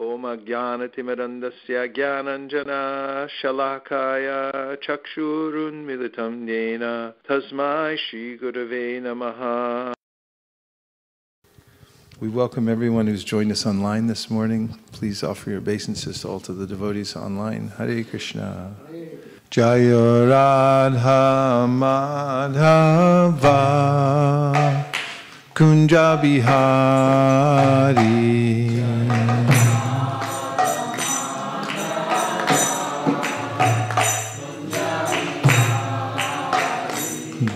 Om Ajnanatimirandasya Jnananjana Shalakaya Chakshurun Militam Yena Tasmai Shri Gurave Namaha. We welcome everyone who's joined us online this morning. Please offer your obeisances to all to the devotees online. Hare Krishna. Jaya Radha Madhava Kunja Bihari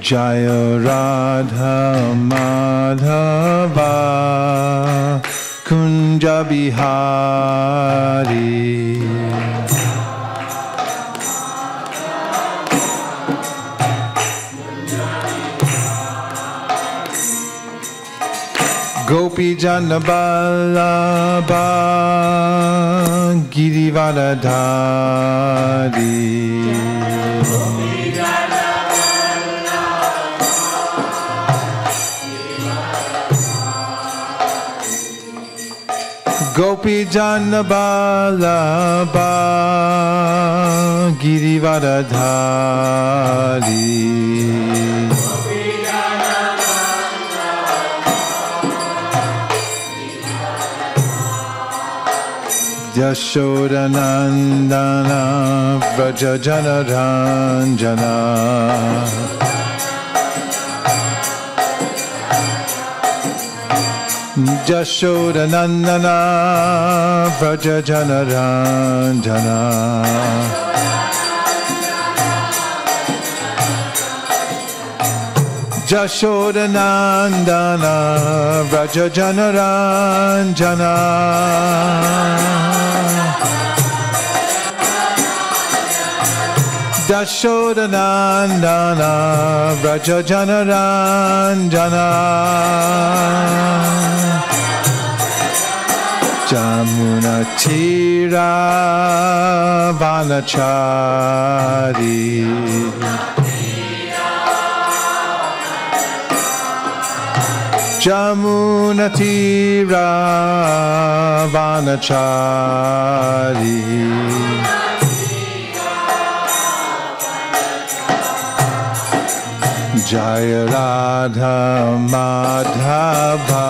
Jaya Radha Madhava Kunja Bihari Gopi Jana Vallabha Girivardhari Gopi Jana Vallabha Girivardhari Yashodanandana Vrajajana Ranjana Yashodanandana Vrajajana Ranjana Yashodanandana Vrajajana Ranjana Yashodanandana Vrajajana Ranjana Jamuna Tira Vanachari Jamuna Tira Vanachari Jaya Radha Madhava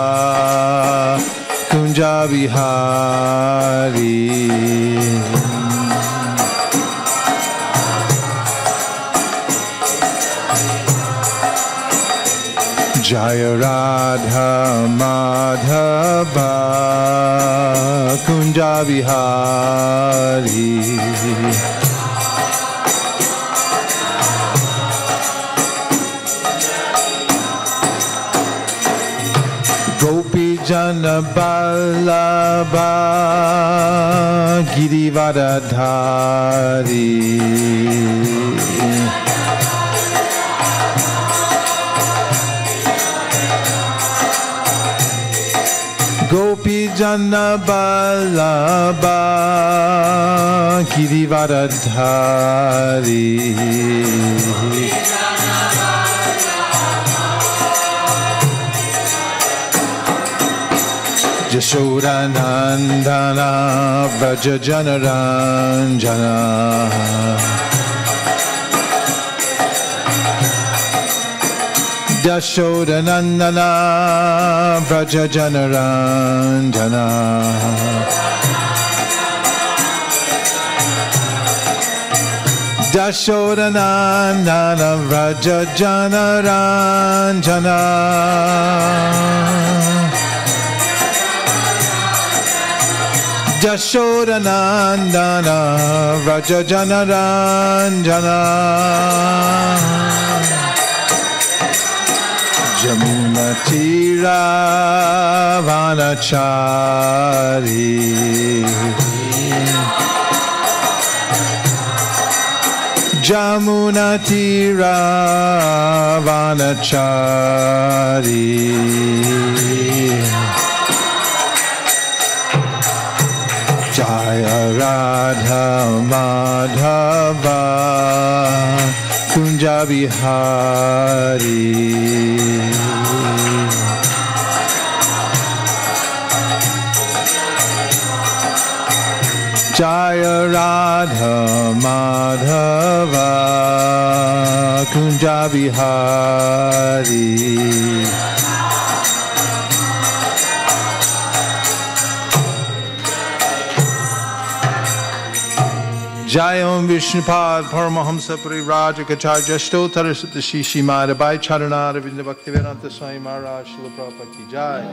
Kunja Bihari Jaya Radha Madhava Kunja Bihari Gopi Jana Vallabha Girivardhari Gopi Jana Vallabha Girivardhari Yashodanandana Vrajajana Ranjana Yashodanandana Vrajajana Ranjana Yashodanandana Vrajajana Ranjana Yashodanandana Vrajajana Ranjana Jamuna Tira Vanachari Jamuna Tira Vanachari Jaya Radha Madhava Kunja Bihari Jaya Radha Madhava Kunja Bihari. Jayam Vishnupad Paramahamsa Pariraja Kacharya Stotara Sutashi Madhabai Charanara Vinda Bhaktivedanta Swami Maharaj Srila Prabhupada Ki Jai.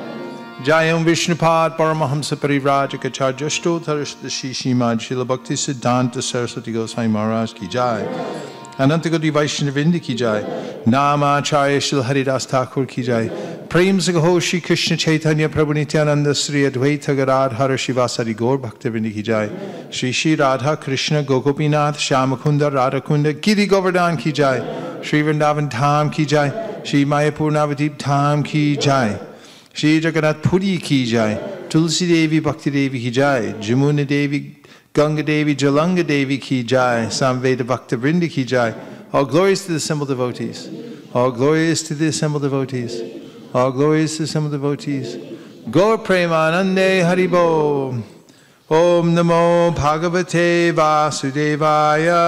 Jayam Vishnupad Paramahamsa Pariraja Kacharya Stotara Sutashi Madhabai Srila Bhakti Siddhanta Saraswati Goswami Maharaj Ki Jai. Anantagati Vaishnavinda Ki Jai. Namacharya Srila Haridas Thakur Ki Jai. Prem Sagaho Shri Krishna Chaitanya Prabhu Nityananda Sri Advaita Gadadhara Shivasari Gaur Bhaktivinoda Ki Jai. Shri Shri Radha Krishna Gokopinath Shyamakunda Radhakunda Giri Govardhan Ki Jai. Shri Vrindavan Dham Ki Jai. Shri Mayapur Navadip Dham Ki Jai. Shri Jagannath Puri Ki Jai. Tulsi Devi Bhakti Devi Ki Jai. Jamuna Devi Ganga Devi Jalanga Devi Ki Jai. Samveda Bhakta Vrinda Ki Jai. All glories to the assembled devotees. All glories to the assembled devotees. All glories to the assembled devotees. Gaur Premanande Haribo. Om Namo Bhagavate Vasudevaya.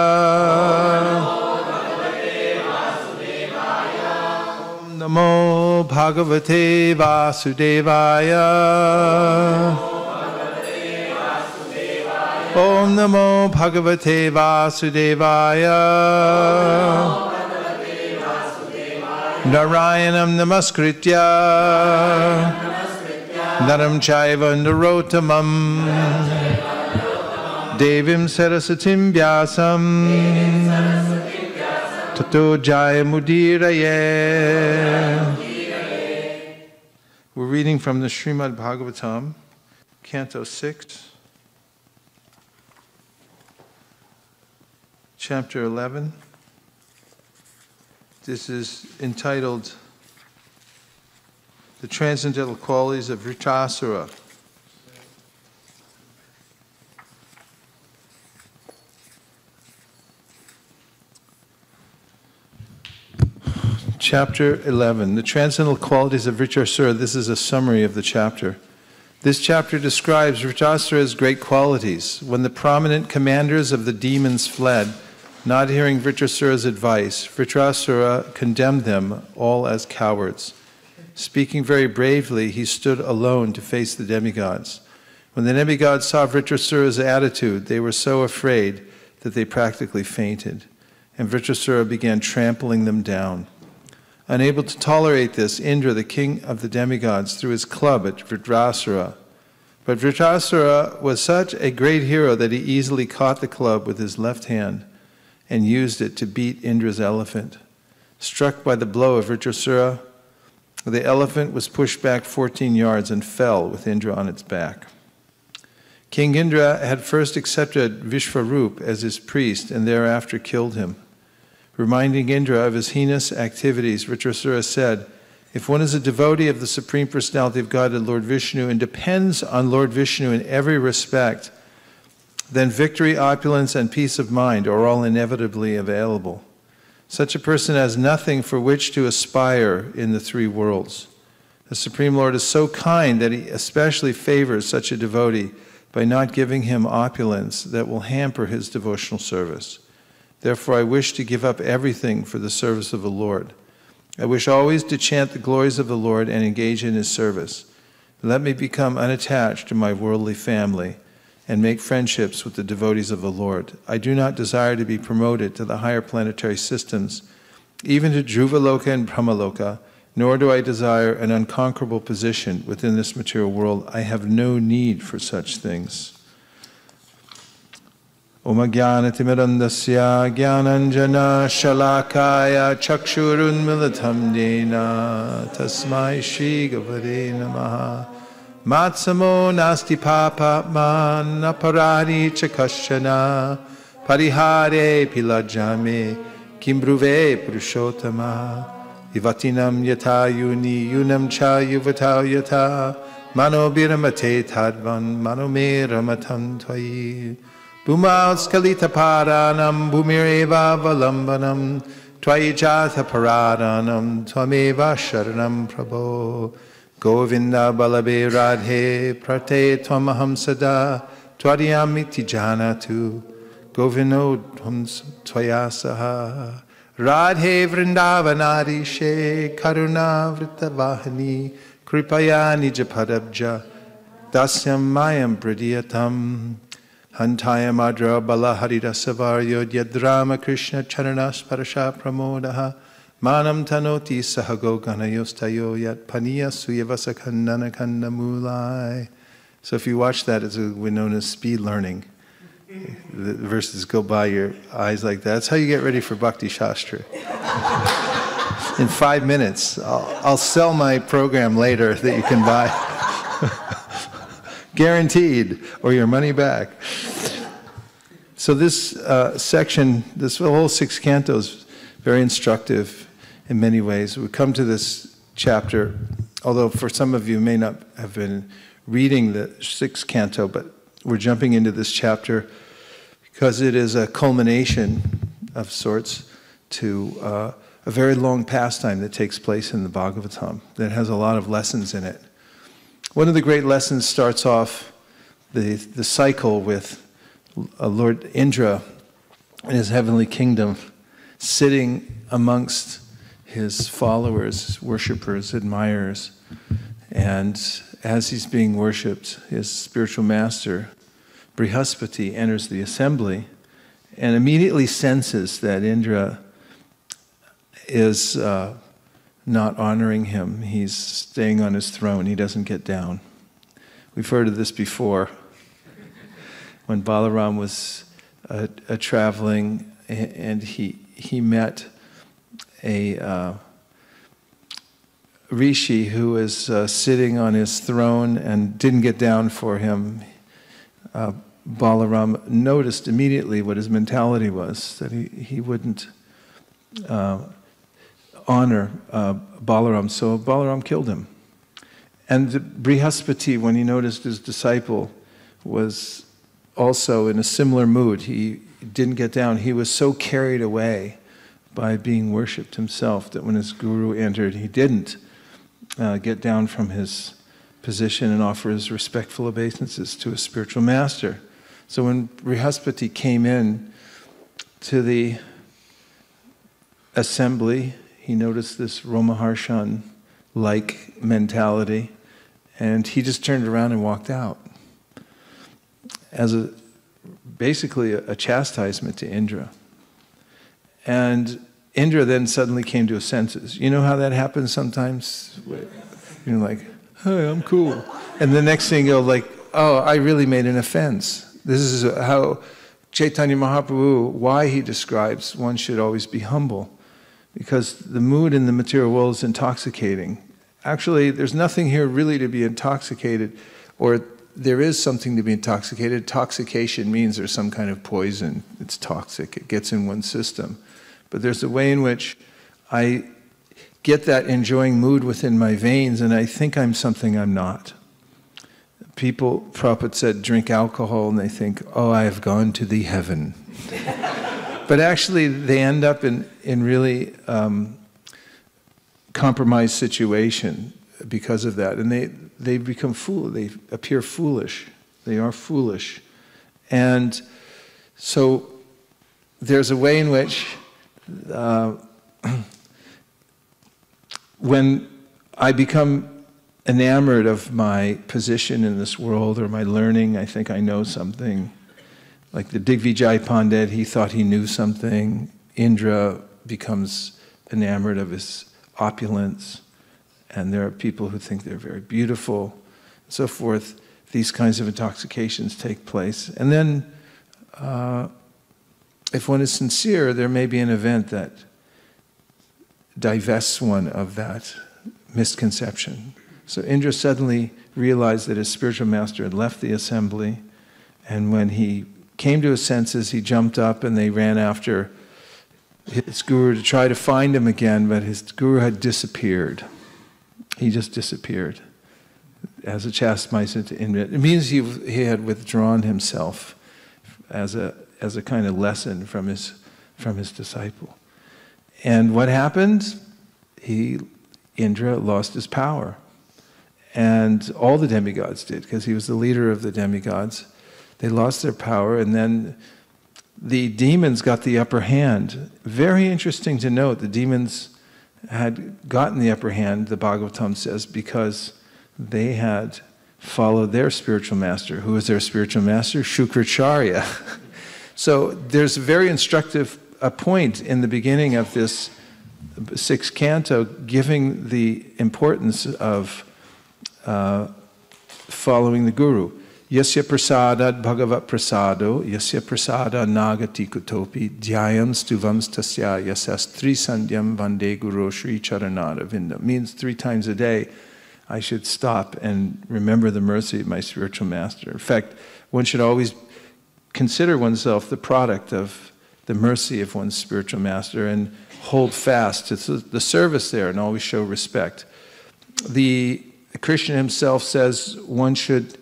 Om Namo Bhagavate Vasudevaya. Om Namo Bhagavate Vasudevaya. Narayanam Namaskritya Naram Chaiva Narotamam Devim Sarasatim Vyasam Tato Jaya Mudiraye. We're reading from the Srimad Bhagavatam, Canto 6, Chapter 11. This is entitled The Transcendental Qualities of Vrtasura. Chapter 11, The Transcendental Qualities of Vrtasura. This is a summary of the chapter. This chapter describes Vrtasura's great qualities. When the prominent commanders of the demons fled, not hearing Vrtasura's advice, Vrtasura condemned them all as cowards. Speaking very bravely, he stood alone to face the demigods. When the demigods saw Vrtasura's attitude, they were so afraid that they practically fainted, and Vrtasura began trampling them down. Unable to tolerate this, Indra, the king of the demigods, threw his club at Vrtasura. But Vrtasura was such a great hero that he easily caught the club with his left hand and used it to beat Indra's elephant. Struck by the blow of Vrtasura, the elephant was pushed back 14 yards and fell with Indra on its back. King Indra had first accepted Vishvarup as his priest and thereafter killed him. Reminding Indra of his heinous activities, Vrtasura said, "If one is a devotee of the Supreme Personality of Godhead, Lord Vishnu, and depends on Lord Vishnu in every respect, then victory, opulence, and peace of mind are all inevitably available. Such a person has nothing for which to aspire in the three worlds. The Supreme Lord is so kind that he especially favors such a devotee by not giving him opulence that will hamper his devotional service. Therefore, I wish to give up everything for the service of the Lord. I wish always to chant the glories of the Lord and engage in his service. Let me become unattached to my worldly family and make friendships with the devotees of the Lord. I do not desire to be promoted to the higher planetary systems, even to Dhruvaloka and Brahmaloka, nor do I desire an unconquerable position within this material world. I have no need for such things." Om Jnanatimirandasya Jnananjana Shalakaya Chakshurunmilitam Yena Tasmai Shri Gurave Namaha. Matsamo nasti papatman aparani chakashana parihare pilajame kimbruve purushottama ivatinam yata yuni yunam cha yuvatau yata mano biramate tadvan mano me ramatam tvai bhuma skalita paranam bhumireva valambanam tvai jatha paradanam tvameva sharanam prabho Govinda Balabe Radhe Prate Twamaham Sada Twadiyamiti janatu Govinodhams Tvayasaha Radhe Vrindavanadi She Karuna Vrtavahani Kripaya Nijapadabja Dasyam Mayam Pradiyatam Hantaya Madra Bala Haridasavaryo Yadrama Krishna Charanas Parasha Pramodaha Manam Tanoti Sahago Ganayostayo Yat Paniya Suyavasa Kandana Kanda Mulai. So if you watch that, it's known as speed learning. The verses go by your eyes like that. That's how you get ready for Bhakti Shastra. In 5 minutes. I'll sell my program later that you can buy. Guaranteed, or your money back. So this section, this whole 6 cantos, very instructive in many ways. We come to this chapter, although for some of you may not have been reading the 6th canto, but we're jumping into this chapter because it is a culmination of sorts to a very long pastime that takes place in the Bhagavatam that has a lot of lessons in it. One of the great lessons starts off the cycle with Lord Indra in his heavenly kingdom sitting amongst his followers, worshippers, admirers, and as he's being worshipped, his spiritual master, Brihaspati, enters the assembly and immediately senses that Indra is not honoring him. He's staying on his throne. He doesn't get down. We've heard of this before. When Balaram was traveling and he met a rishi who was sitting on his throne and didn't get down for him, Balaram noticed immediately what his mentality was, that he wouldn't honor Balaram, so Balaram killed him. And Brihaspati, when he noticed his disciple was also in a similar mood, he didn't get down, he was so carried away by being worshipped himself that when his guru entered, he didn't get down from his position and offer his respectful obeisances to his spiritual master. So when Brihaspati came in to the assembly, he noticed this Romaharshan-like mentality, and he just turned around and walked out as basically a chastisement to Indra. And Indra then suddenly came to his senses. You know how that happens sometimes? You're like, hey, I'm cool. And the next thing you're like, oh, I really made an offense. This is how Chaitanya Mahaprabhu, why he describes one should always be humble. Because the mood in the material world is intoxicating. Actually, there's nothing here really to be intoxicated, or there is something to be intoxicated. Intoxication means there's some kind of poison. It's toxic. It gets in one's system. But there's a way in which I get that enjoying mood within my veins, and I think I'm something I'm not. People, Prabhupada said, drink alcohol, and they think, oh, I have gone to the heaven. But actually, they end up in really compromised situation because of that. And they become foolish. They appear foolish. They are foolish. And so there's a way in which when I become enamored of my position in this world or my learning, I think I know something. Like the Digvijay Pandit, he thought he knew something. Indra becomes enamored of his opulence. And there are people who think they're very beautiful, and so forth. These kinds of intoxications take place. And then, if one is sincere, there may be an event that divests one of that misconception. So Indra suddenly realized that his spiritual master had left the assembly, and when he came to his senses, he jumped up and they ran after his guru to try to find him again, but his guru had disappeared. He just disappeared as a chastisement to Indra. It means he had withdrawn himself as a kind of lesson from his disciple. And what happened? Indra lost his power. And all the demigods did, because he was the leader of the demigods. They lost their power, and then the demons got the upper hand. Very interesting to note, the demons had gotten the upper hand, the Bhagavatam says, because they had followed their spiritual master. Who was their spiritual master? Shukracharya. So there's a very instructive point in the beginning of this sixth canto giving the importance of following the guru. Yasya prasadad bhagavat prasado, yasya prasada nagati kutopi, dhyayam stuvam stasya yasas trisandyam vande guru shri charanara vinda. Means 3 times a day I should stop and remember the mercy of my spiritual master. In fact, one should always consider oneself the product of the mercy of one's spiritual master and hold fast to the service there and always show respect. Krishna himself says one should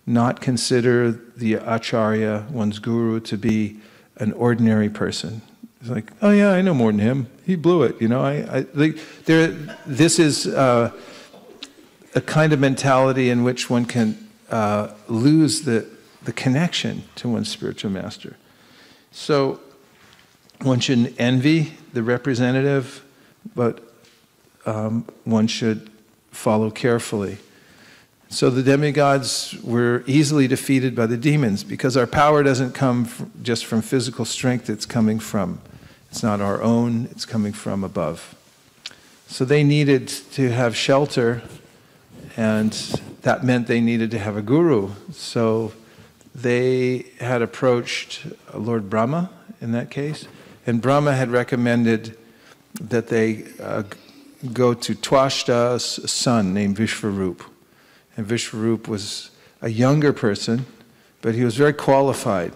not consider the acharya, one's guru, to be an ordinary person. It's like, oh yeah, I know more than him. He blew it, you know. This is a kind of mentality in which one can lose the connection to one's spiritual master. So one shouldn't envy the representative, but one should follow carefully. So the demigods were easily defeated by the demons because our power doesn't come just from physical strength, it's not our own, it's coming from above. So they needed to have shelter, and that meant they needed to have a guru. So they had approached Lord Brahma in that case, and Brahma had recommended that they go to Twashta's son named Vishvarup. And Vishvarup was a younger person, but he was very qualified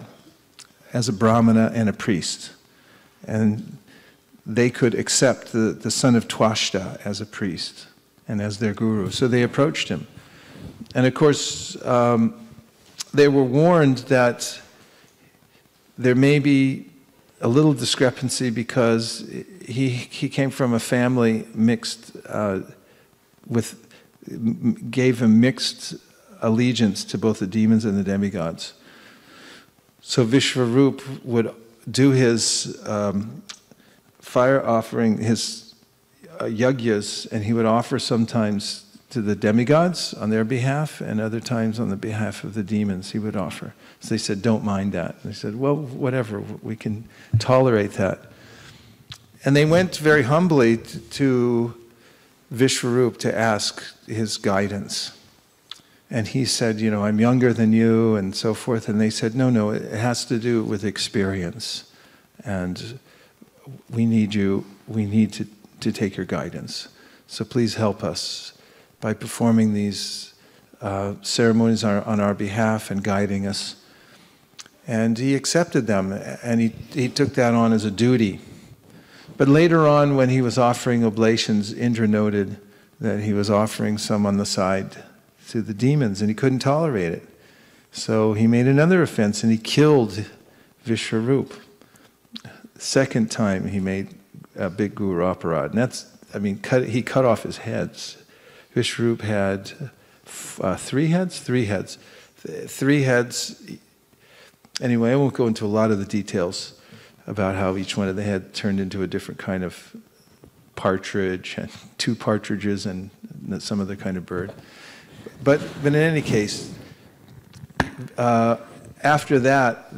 as a brahmana and a priest. And they could accept the son of Twashta as a priest and as their guru. So they approached him. And of course, they were warned that there may be a little discrepancy because he came from a family mixed gave him mixed allegiance to both the demons and the demigods. So Vishvarup would do his fire offering, his yagyas, and he would offer sometimes to the demigods on their behalf, and other times on the behalf of the demons he would offer. So they said, don't mind that. And they said, well, whatever, we can tolerate that. And they went very humbly to Vishvarup to ask his guidance. And he said, you know, I'm younger than you, and so forth. And they said, no, it has to do with experience. And we need to take your guidance. So please help us by performing these ceremonies on our behalf and guiding us. And he accepted them, and he took that on as a duty. But later on, when he was offering oblations, Indra noted that he was offering some on the side to the demons, and he couldn't tolerate it. So he made another offense, and he killed Vishvarup. Second time he made a big guru aparad. And he cut off his heads. Vishvarup had 3 heads? 3 heads. 3 heads. Anyway, I won't go into a lot of the details about how each one of the heads turned into a different kind of partridge, and 2 partridges, and some other kind of bird. But in any case, after that,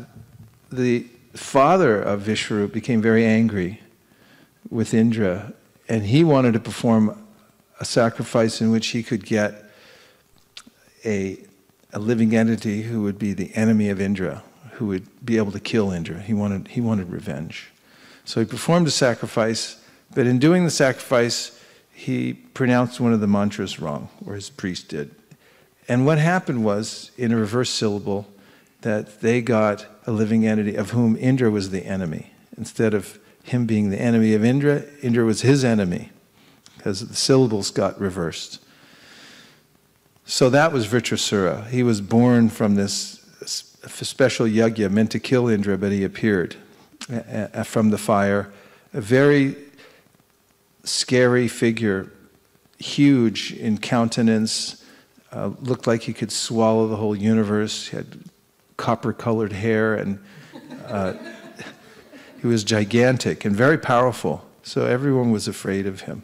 the father of Vishvarup became very angry with Indra, and he wanted to perform a sacrifice in which he could get a living entity who would be the enemy of Indra, who would be able to kill Indra. He wanted revenge. So he performed a sacrifice, but in doing the sacrifice, he pronounced one of the mantras wrong, or his priest did. And what happened was, in a reverse syllable, that they got a living entity of whom Indra was the enemy. Instead of him being the enemy of Indra, Indra was his enemy, because the syllables got reversed. So that was Vrtasura. He was born from this special yajna meant to kill Indra, but he appeared from the fire. A very scary figure, huge in countenance, looked like he could swallow the whole universe. He had copper-colored hair, and he was gigantic and very powerful. So everyone was afraid of him.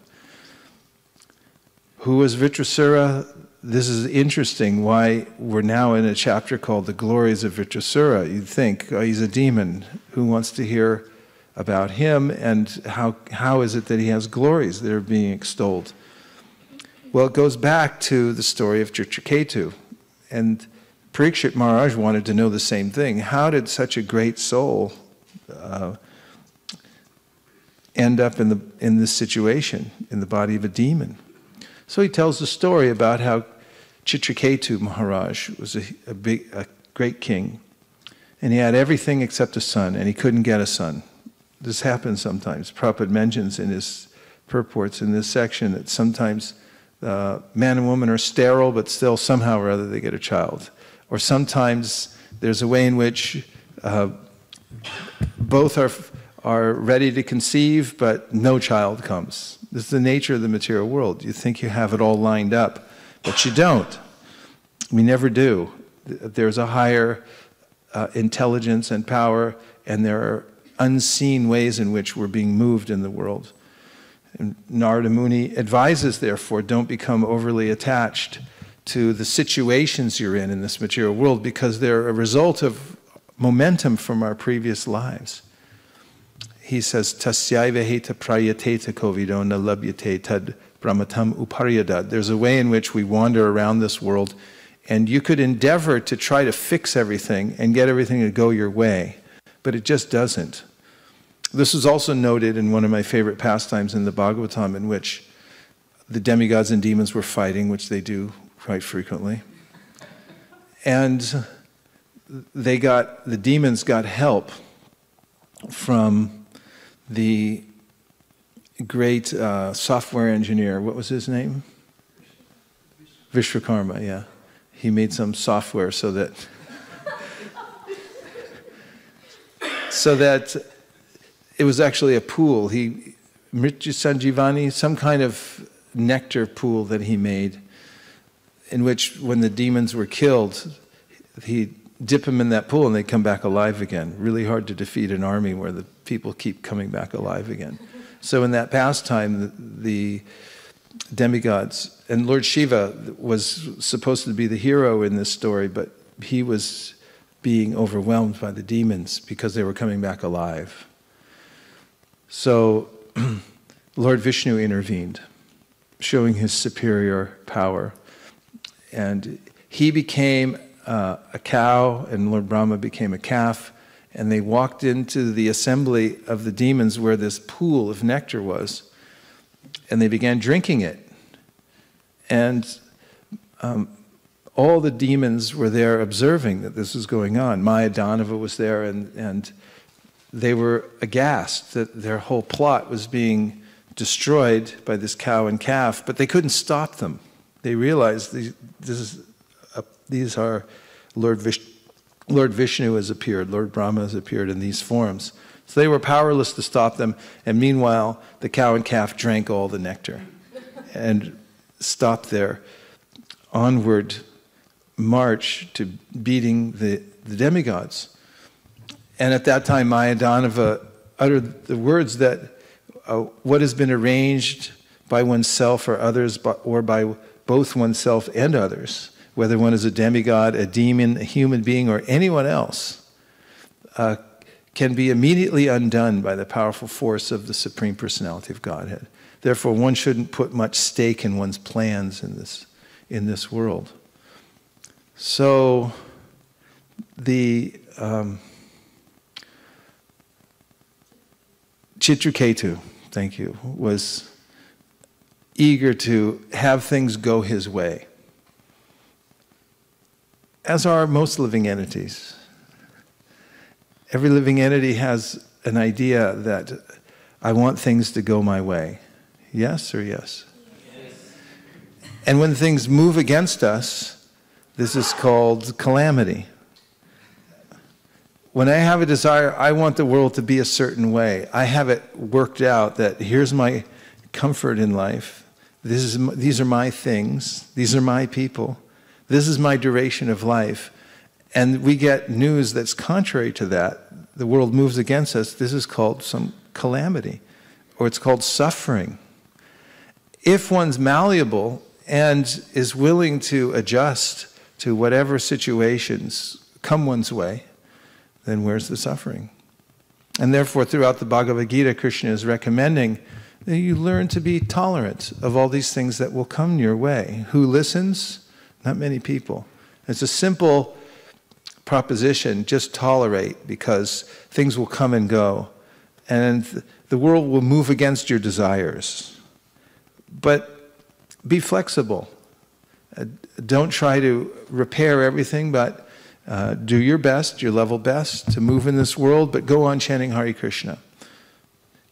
Who was Vrtasura? This is interesting why we're now in a chapter called The Glories of Vrtasura. You'd think, oh, he's a demon. Who wants to hear about him, and how is it that he has glories that are being extolled? Well, it goes back to the story of Chitraketu. And Parikshit Maharaj wanted to know the same thing. How did such a great soul end up in this situation, in the body of a demon? So he tells the story about how Chitraketu Maharaj was a great king, and he had everything except a son, and he couldn't get a son. This happens sometimes. Prabhupada mentions in his purports in this section that sometimes man and woman are sterile, but still somehow or other they get a child. Or sometimes there's a way in which both are ready to conceive, but no child comes. This is the nature of the material world. You think you have it all lined up, but you don't. We never do. There's a higher intelligence and power, and there are unseen ways in which we're being moved in the world. And Narada Muni advises, therefore, don't become overly attached to the situations you're in this material world, because they're a result of momentum from our previous lives. He says, Tasyaiva heta prayateta kovido na labhyate tad brahmatam uparyadad. There's a way in which we wander around this world, and you could endeavor to try to fix everything and get everything to go your way, but it just doesn't. This is also noted in one of my favorite pastimes in the Bhagavatam, in which the demigods and demons were fighting, which they do quite frequently. And the demons got help from the great software engineer. What was his name? Vishwakarma, yeah. He made some software so that it was actually a pool. Mrityu Sanjivani, some kind of nectar pool that he made, in which when the demons were killed, he'd dip them in that pool and they'd come back alive again. Really hard to defeat an army where the people keep coming back alive again. So in that pastime, the demigods, and Lord Shiva was supposed to be the hero in this story, but he was being overwhelmed by the demons because they were coming back alive. So Lord Vishnu intervened, showing his superior power. And he became a cow, and Lord Brahma became a calf, and they walked into the assembly of the demons where this pool of nectar was, and they began drinking it. And all the demons were there observing that this was going on. Maya Danava was there, and they were aghast that their whole plot was being destroyed by this cow and calf, but they couldn't stop them. They realized these are Lord Vishnu has appeared, Lord Brahma has appeared in these forms. So they were powerless to stop them, and meanwhile, the cow and calf drank all the nectar and stopped their onward march to beating the demigods. And at that time, Maya Danava uttered the words that what has been arranged by oneself or others, or by both oneself and others, whether one is a demigod, a demon, a human being, or anyone else, can be immediately undone by the powerful force of the Supreme Personality of Godhead. Therefore, one shouldn't put much stake in one's plans in this world. So, the Chitraketu, thank you, was eager to have things go his way, as are most living entities. Every living entity has an idea that I want things to go my way. Yes or yes? Yes. And when things move against us, this is called calamity. When I have a desire, I want the world to be a certain way. I have it worked out that here's my comfort in life. These are my things. These are my people. This is my duration of life. and we get news that's contrary to that, the world moves against us, this is called some calamity, or it's called suffering. If one's malleable and is willing to adjust to whatever situations come one's way, then where's the suffering? And therefore, throughout the Bhagavad Gita, Krishna is recommending that you learn to be tolerant of all these things that will come your way. Who listens? Not many people. It's a simple proposition, just tolerate, because things will come and go, and the world will move against your desires. But be flexible. Don't try to repair everything, but do your best, your level best, to move in this world, but go on chanting Hare Krishna.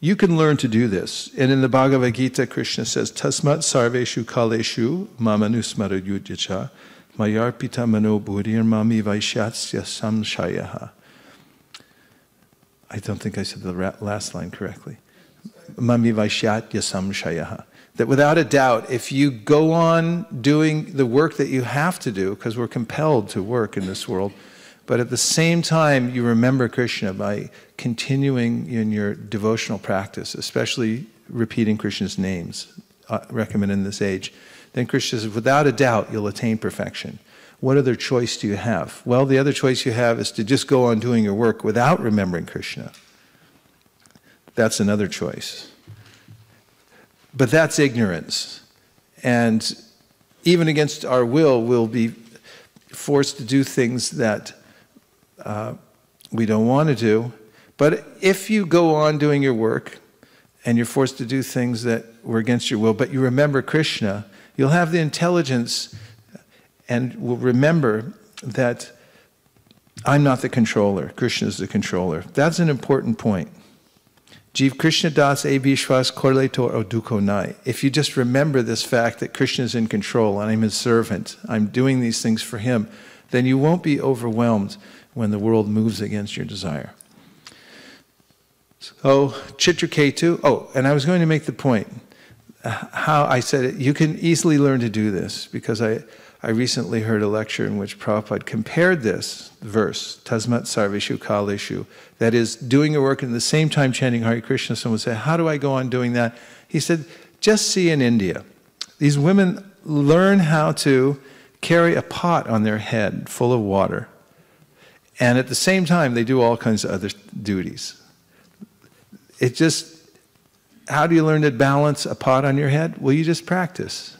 You can learn to do this. And in the Bhagavad Gita, Krishna says, Tasmat sarveshu kaleshu mamanusmara yudyacha mayarpita mano buddhir mami vaishatsya samshayaha. I don't think I said the last line correctly. Mami vaishatya samshayaha. That without a doubt, if you go on doing the work that you have to do, because we're compelled to work in this world, but at the same time you remember Krishna by continuing in your devotional practice, especially repeating Krishna's names, recommended in this age, then Krishna says, without a doubt, you'll attain perfection. What other choice do you have? Well, the other choice you have is to just go on doing your work without remembering Krishna. That's another choice. But that's ignorance. And even against our will, we'll be forced to do things that we don't want to do. But if you go on doing your work and you're forced to do things that were against your will, but you remember Krishna, you'll have the intelligence and will remember that I'm not the controller, Krishna is the controller. That's an important point. Jiv Krishna das e bishwas korletor o dukho nai. If you just remember this fact that Krishna is in control and I'm his servant, I'm doing these things for him, then you won't be overwhelmed when the world moves against your desire. So, Chitraketu, and I was going to make the point, how I said it, you can easily learn to do this, because I recently heard a lecture in which Prabhupada compared this verse, Tasmat Sarveshu Kaleshu, that is, doing your work and at the same time chanting Hare Krishna. Someone would say, how do I go on doing that? He said, just see in India, these women learn how to carry a pot on their head full of water, and at the same time they do all kinds of other duties. It just, how do you learn to balance a pot on your head? Well, you just practice.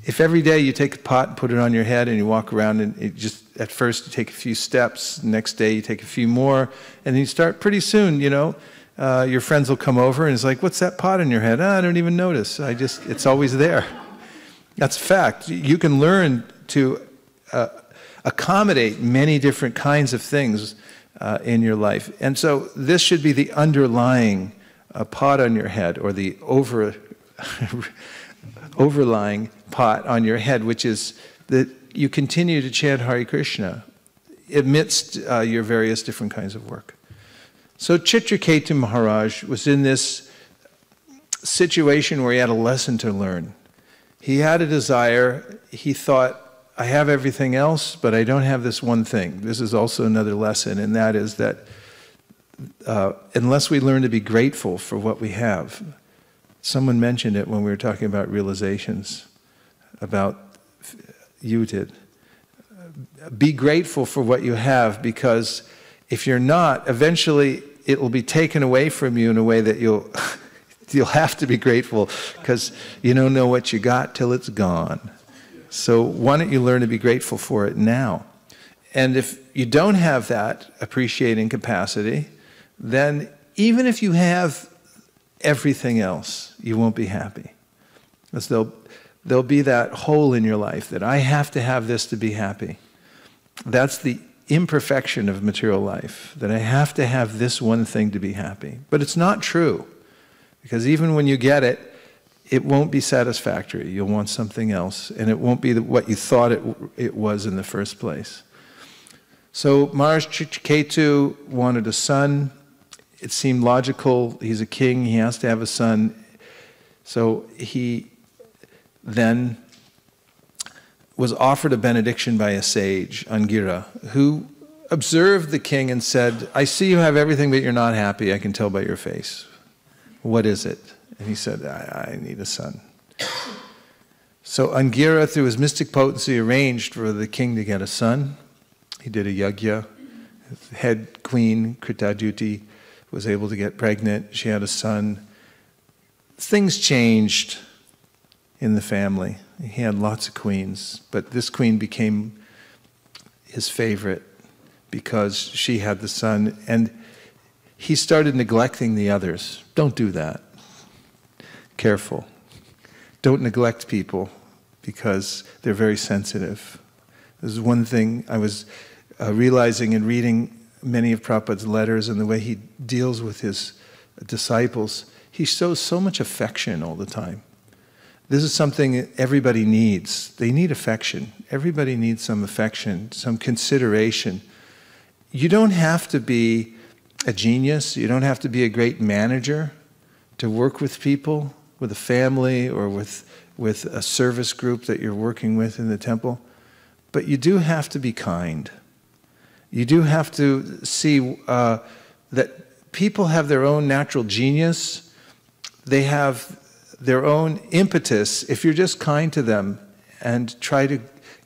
If every day you take a pot and put it on your head and you walk around and it just, at first you take a few steps, next day you take a few more, and then you start pretty soon, your friends will come over and it's like, what's that pot on your head? I don't even notice. It's always there. That's a fact. You can learn to accommodate many different kinds of things in your life. And so this should be the underlying pot on your head, or the overlying pot on your head, which is that you continue to chant Hare Krishna amidst your various different kinds of work. So Chitraketu Maharaj was in this situation where he had a lesson to learn. He had a desire. He thought, I have everything else, but I don't have this one thing. This is also another lesson, and that is that unless we learn to be grateful for what we have, someone mentioned it when we were talking about realizations, you did. Be grateful for what you have, because if you're not, eventually it will be taken away from you in a way that you'll have to be grateful, because you don't know what you got till it's gone. So why don't you learn to be grateful for it now? And if you don't have that appreciating capacity, then even if you have everything else, you won't be happy. Because there'll be that hole in your life that I have to have this to be happy. That's the imperfection of material life, that I have to have this one thing to be happy. But it's not true, because even when you get it, it won't be satisfactory. You'll want something else, and it won't be what you thought it was in the first place. So Maharaj Chitraketu wanted a son. It seemed logical. He's a king. He has to have a son. So he then was offered a benediction by a sage, Angira, who observed the king and said, I see you have everything, but you're not happy. I can tell by your face. What is it? And he said, I need a son. So Angira, through his mystic potency, arranged for the king to get a son. He did a yajna. His head queen, Kritadyuti, was able to get pregnant. She had a son. Things changed in the family. He had lots of queens, but this queen became his favorite because she had the son, and he started neglecting the others. Don't do that. Careful. Don't neglect people because they're very sensitive. This is one thing I was realizing in reading many of Prabhupada's letters and the way he deals with his disciples. He shows so much affection all the time. This is something everybody needs. They need affection. Everybody needs some affection, some consideration. You don't have to be a genius. You don't have to be a great manager to work with people, with a family, or with a service group that you're working with in the temple. But you do have to be kind. You do have to see that people have their own natural genius. They have their own impetus. If you're just kind to them and try to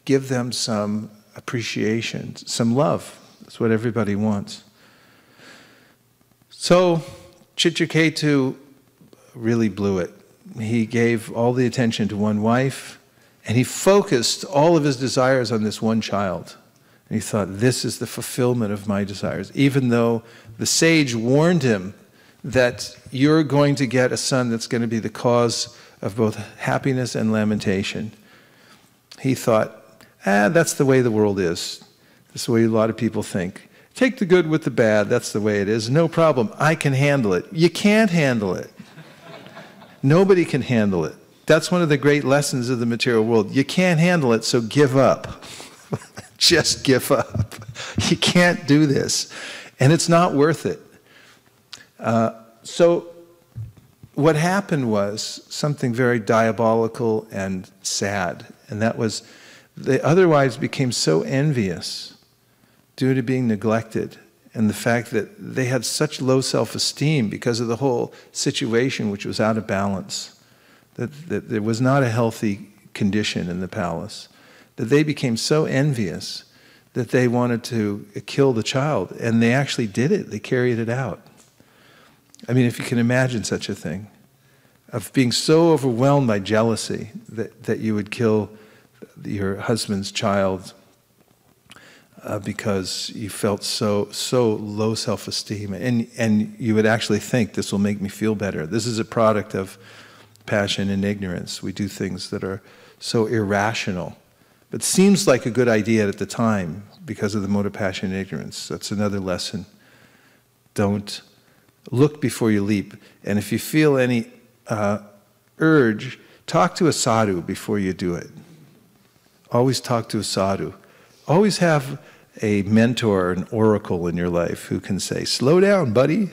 give them some appreciation, some love, that's what everybody wants. So Chitraketu really blew it. He gave all the attention to one wife, and he focused all of his desires on this one child. And he thought, this is the fulfillment of my desires. Even though the sage warned him that you're going to get a son that's going to be the cause of both happiness and lamentation. He thought, that's the way the world is. That's the way a lot of people think. Take the good with the bad, that's the way it is. No problem, I can handle it. You can't handle it. Nobody can handle it. That's one of the great lessons of the material world. You can't handle it, so give up. Just give up. You can't do this. And it's not worth it. So what happened was something very diabolical and sad. And that was, they otherwise became so envious due to being neglected and the fact that they had such low self-esteem because of the whole situation, which was out of balance, that there was not a healthy condition in the palace, that they became so envious that they wanted to kill the child. And they actually did it. They carried it out. I mean, if you can imagine such a thing, of being so overwhelmed by jealousy that you would kill your husband's child because you felt so low self-esteem, and you would actually think, this will make me feel better. This is a product of passion and ignorance. We do things that are so irrational, but seems like a good idea at the time because of the mode of passion and ignorance. That's another lesson. Don't look before you leap. And if you feel any urge, talk to a sadhu before you do it. Always talk to a sadhu. Always have a mentor, an oracle in your life who can say, slow down, buddy.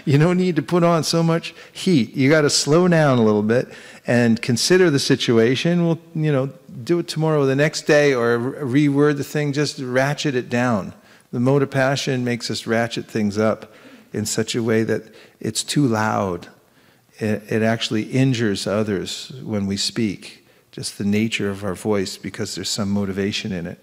You don't need to put on so much heat. You got to slow down a little bit and consider the situation. We'll, do it tomorrow or the next day, or reword the thing, just ratchet it down. The mode of passion makes us ratchet things up in such a way that it's too loud. It actually injures others when we speak, just the nature of our voice, because there's some motivation in it.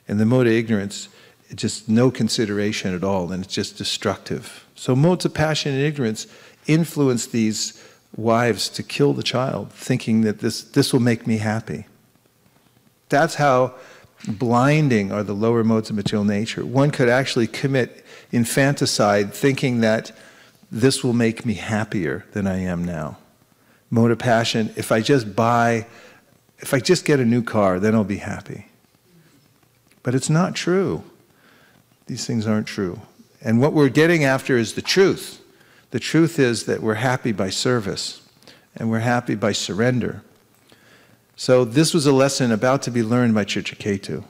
And the mode of ignorance, just no consideration at all, and it's just destructive. So modes of passion and ignorance influence these wives to kill the child, thinking that this will make me happy. That's how blinding are the lower modes of material nature. One could actually commit infanticide thinking that this will make me happier than I am now. Mode of passion, if I just get a new car, then I'll be happy. But it's not true. These things aren't true. And what we're getting after is the truth. The truth is that we're happy by service, and we're happy by surrender. So this was a lesson about to be learned by Chitraketu.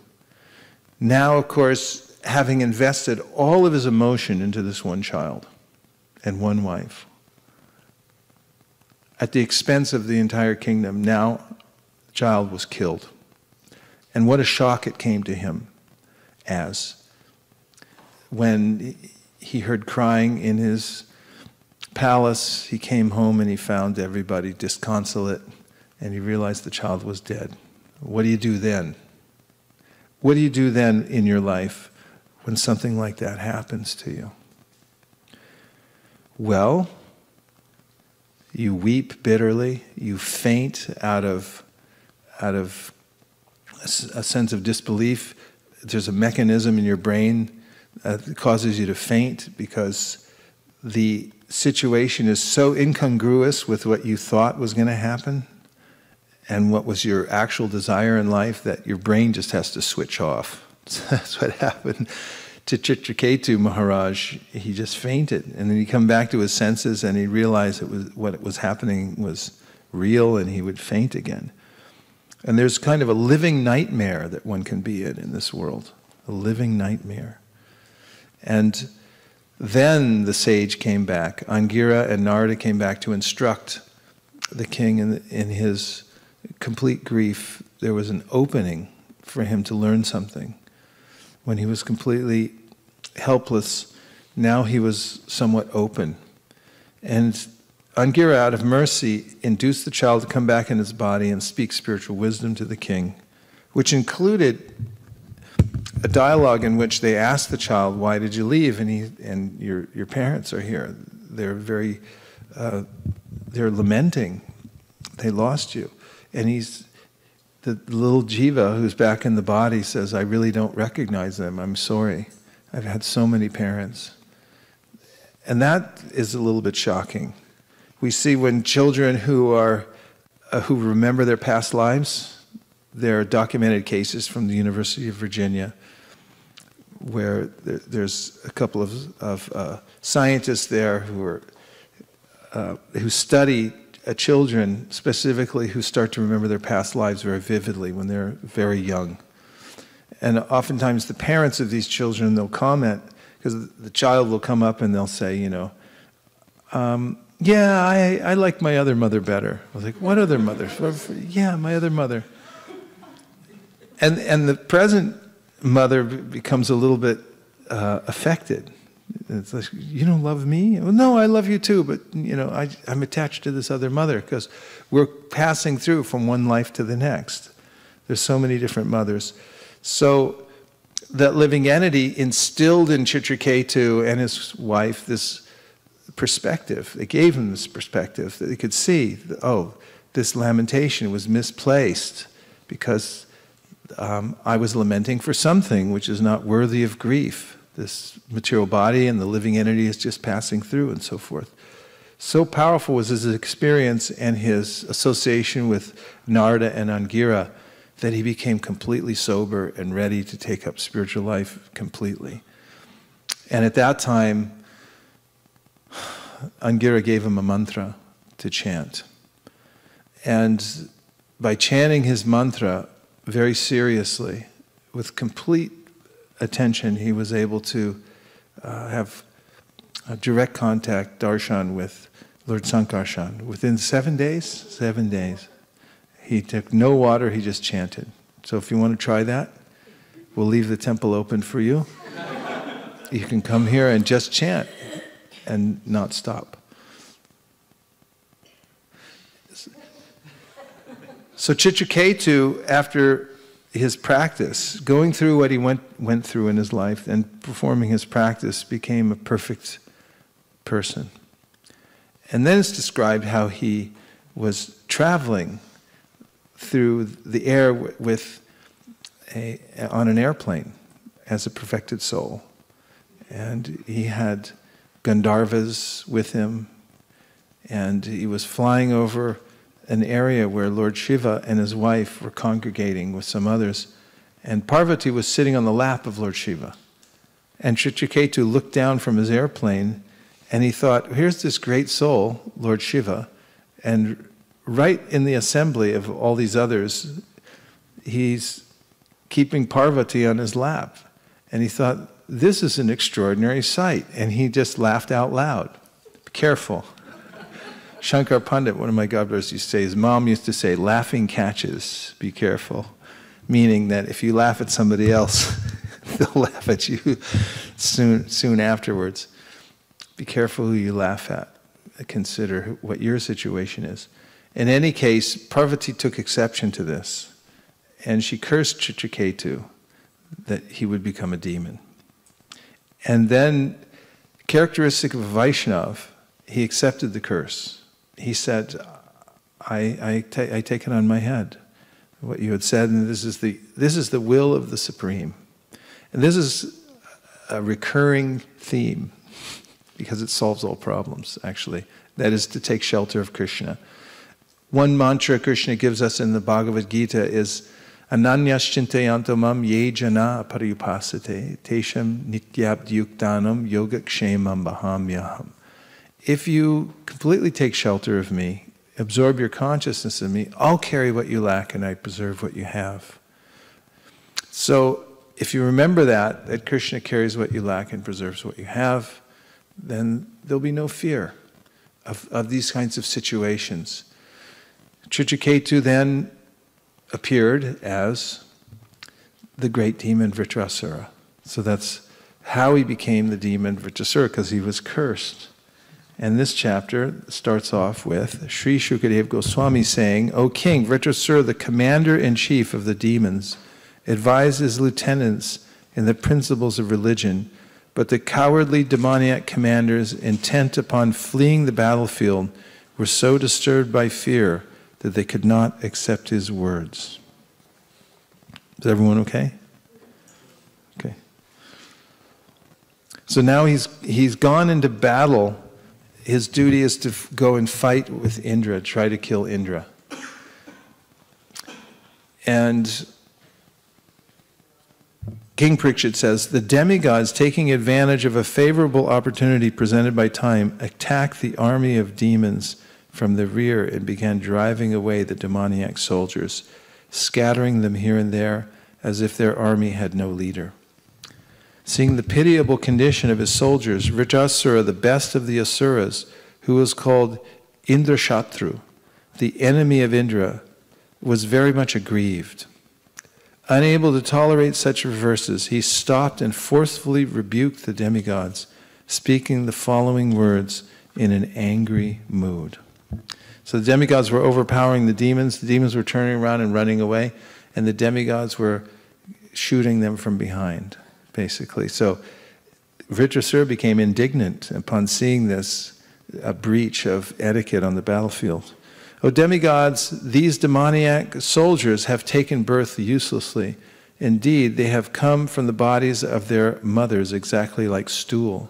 Now, of course, having invested all of his emotion into this one child and one wife, at the expense of the entire kingdom, now child was killed. And what a shock it came to him as when he heard crying in his palace. He came home and he found everybody disconsolate, and he realized the child was dead. What do you do then? What do you do then in your life when something like that happens to you? Well, you weep bitterly, you faint out of a sense of disbelief. There's a mechanism in your brain that causes you to faint because the situation is so incongruous with what you thought was going to happen and what was your actual desire in life that your brain just has to switch off. So that's what happened to Chitraketu Maharaj. He just fainted, and then he'd come back to his senses and he realized what was happening was real, and he would faint again. And there's kind of a living nightmare that one can be in this world, a living nightmare. And then the sage came back. Angira and Narada came back to instruct the king in his complete grief. There was an opening for him to learn something. When he was completely helpless, now he was somewhat open. And Angira, out of mercy, induced the child to come back in his body and speak spiritual wisdom to the king, which included a dialogue in which they asked the child, "Why did you leave?" And your parents are here. They're they're lamenting. They lost you. And the little jiva who's back in the body says, "I really don't recognize them. I'm sorry. I've had so many parents." And that is a little bit shocking. We see when children who remember their past lives, there are documented cases from the University of Virginia where there's a couple of scientists there who study children specifically who start to remember their past lives very vividly when they're very young. And oftentimes the parents of these children, they'll comment, because the child will come up and they'll say, yeah, I like my other mother better. I was like, what other mother? Yeah, my other mother. And the present mother becomes a little bit affected. It's like, you don't love me? Well, no, I love you too, but I'm attached to this other mother because we're passing through from one life to the next. There's so many different mothers. So that living entity instilled in Chitraketu and his wife this perspective. They gave him this perspective that they could see, this lamentation was misplaced because I was lamenting for something which is not worthy of grief. This material body and the living entity is just passing through and so forth. So powerful was his experience and his association with Narada and Angira that he became completely sober and ready to take up spiritual life completely. And at that time, Angira gave him a mantra to chant. And by chanting his mantra very seriously, with complete attention, he was able to have a direct contact, darshan, with Lord Sankarshan. Within 7 days, 7 days, he took no water, he just chanted. So if you want to try that, we'll leave the temple open for you. You can come here and just chant and not stop. So Chitraketu, after his practice, going through what he went through in his life and performing his practice, became a perfect person. And then it's described how he was traveling through the air on an airplane as a perfected soul. And he had Gandharvas with him, and he was flying over an area where Lord Shiva and his wife were congregating with some others, and Parvati was sitting on the lap of Lord Shiva. And Chitraketu looked down from his airplane, and he thought, here's this great soul, Lord Shiva, and right in the assembly of all these others, he's keeping Parvati on his lap. And he thought, this is an extraordinary sight. And he just laughed out loud. Be careful. Shankar Pandit, one of my godbrothers, used to say, his mom used to say, laughing catches, be careful. Meaning that if you laugh at somebody else, they'll laugh at you soon afterwards. Be careful who you laugh at. Consider what your situation is. In any case, Parvati took exception to this, and she cursed Chitraketu that he would become a demon. And then, characteristic of a Vaishnav, he accepted the curse. He said, I take it on my head, what you had said, and this is the will of the Supreme. And this is a recurring theme, because it solves all problems, actually. That is to take shelter of Krishna. One mantra Krishna gives us in the Bhagavad Gita is Ananyas chintayanto mam ye jana pariyupasate tesham nityabdyuktanam yogakshemam bahamyaham. If you completely take shelter of me, absorb your consciousness in me, I'll carry what you lack and I preserve what you have. So if you remember that Krishna carries what you lack and preserves what you have, then there'll be no fear of these kinds of situations. Chitraketu then appeared as the great demon Vrtasura. So that's how he became the demon Vrtasura, because he was cursed. And this chapter starts off with Sri Shukadev Goswami saying, O king, Vrtasura, the commander-in-chief of the demons, advised his lieutenants in the principles of religion, but the cowardly demoniac commanders, intent upon fleeing the battlefield, were so disturbed by fear that they could not accept his words. Is everyone okay? Okay. So now he's gone into battle. His duty is to go and fight with Indra, try to kill Indra. And King Parikshit says, the demigods, taking advantage of a favorable opportunity presented by time, attacked the army of demons from the rear and began driving away the demoniac soldiers, scattering them here and there as if their army had no leader. Seeing the pitiable condition of his soldiers, Vrtasura, the best of the Asuras, who was called Indrashatru, the enemy of Indra, was very much aggrieved. Unable to tolerate such reverses, he stopped and forcefully rebuked the demigods, speaking the following words in an angry mood. So the demigods were overpowering the demons were turning around and running away, and the demigods were shooting them from behind, basically. So Vrtasura became indignant upon seeing this, a breach of etiquette on the battlefield. O demigods, these demoniac soldiers have taken birth uselessly. Indeed, they have come from the bodies of their mothers exactly like stool.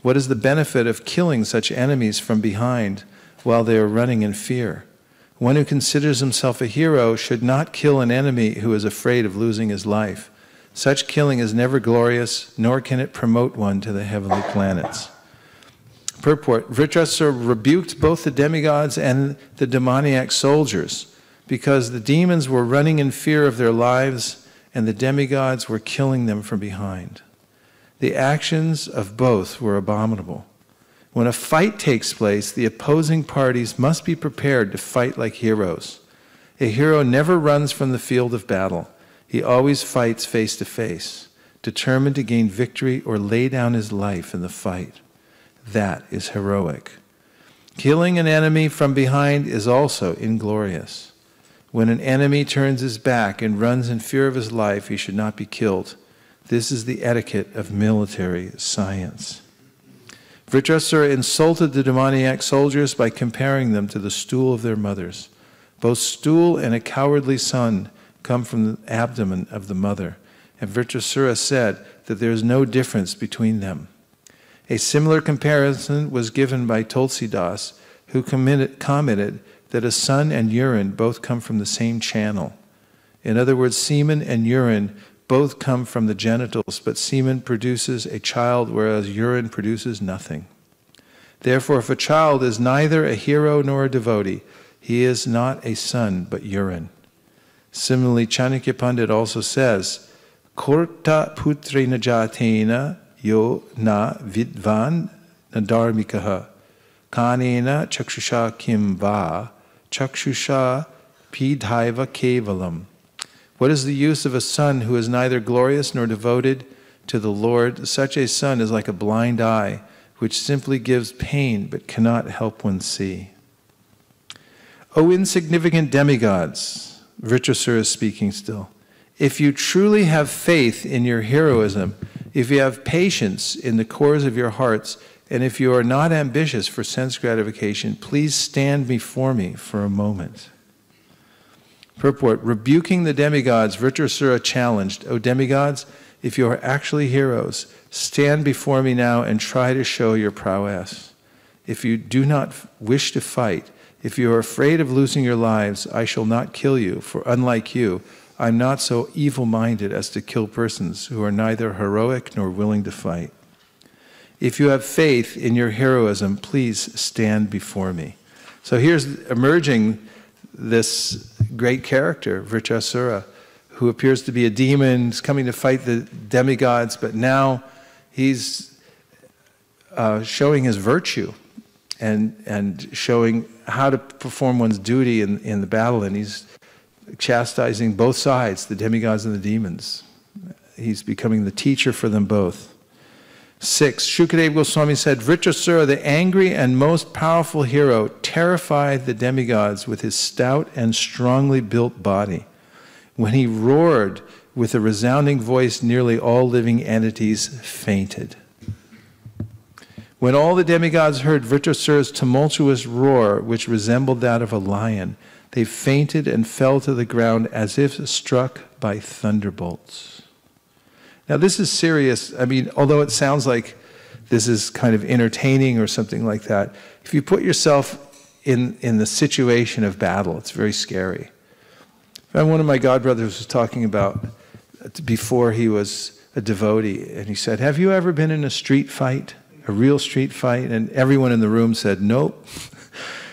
What is the benefit of killing such enemies from behind while they are running in fear? One who considers himself a hero should not kill an enemy who is afraid of losing his life. Such killing is never glorious, nor can it promote one to the heavenly planets. Purport, Vrtasura rebuked both the demigods and the demoniac soldiers because the demons were running in fear of their lives and the demigods were killing them from behind. The actions of both were abominable. When a fight takes place, the opposing parties must be prepared to fight like heroes. A hero never runs from the field of battle. He always fights face to face, determined to gain victory or lay down his life in the fight. That is heroic. Killing an enemy from behind is also inglorious. When an enemy turns his back and runs in fear of his life, he should not be killed. This is the etiquette of military science. Vrtasura insulted the demoniac soldiers by comparing them to the stool of their mothers. Both stool and a cowardly son come from the abdomen of the mother, and Vrtasura said that there is no difference between them. A similar comparison was given by Tulsidas, who commented that a son and urine both come from the same channel. In other words, semen and urine both come from the genitals, but semen produces a child, whereas urine produces nothing. Therefore, if a child is neither a hero nor a devotee, he is not a son, but urine. Similarly, Chanakya Pandit also says, Korta putrena jatena yo na vidvan na dharmikaha. Kanena chakshusha kim va, chakshusha pidhaiva kevalam. What is the use of a son who is neither glorious nor devoted to the Lord? Such a son is like a blind eye, which simply gives pain but cannot help one see. O insignificant demigods, Vrtasura is speaking still, if you truly have faith in your heroism, if you have patience in the cores of your hearts, and if you are not ambitious for sense gratification, please stand before me for a moment. Purport, rebuking the demigods, Vrtasura challenged, O demigods, if you are actually heroes, stand before me now and try to show your prowess. If you do not wish to fight, if you are afraid of losing your lives, I shall not kill you, for unlike you, I'm not so evil-minded as to kill persons who are neither heroic nor willing to fight. If you have faith in your heroism, please stand before me. So here's emerging this great character, Vrtasura, who appears to be a demon, is coming to fight the demigods, but now he's showing his virtue and showing how to perform one's duty in the battle, and he's chastising both sides, the demigods and the demons. He's becoming the teacher for them both. 6. Shukadeva Goswami said, Vrtasura, the angry and most powerful hero, terrified the demigods with his stout and strongly built body. When he roared with a resounding voice, nearly all living entities fainted. When all the demigods heard Vrtasura's tumultuous roar, which resembled that of a lion, they fainted and fell to the ground as if struck by thunderbolts. Now this is serious. I mean, although it sounds like this is kind of entertaining or something like that, if you put yourself in the situation of battle, it's very scary. One of my godbrothers was talking about before he was a devotee, and he said, have you ever been in a street fight, a real street fight? And everyone in the room said, nope.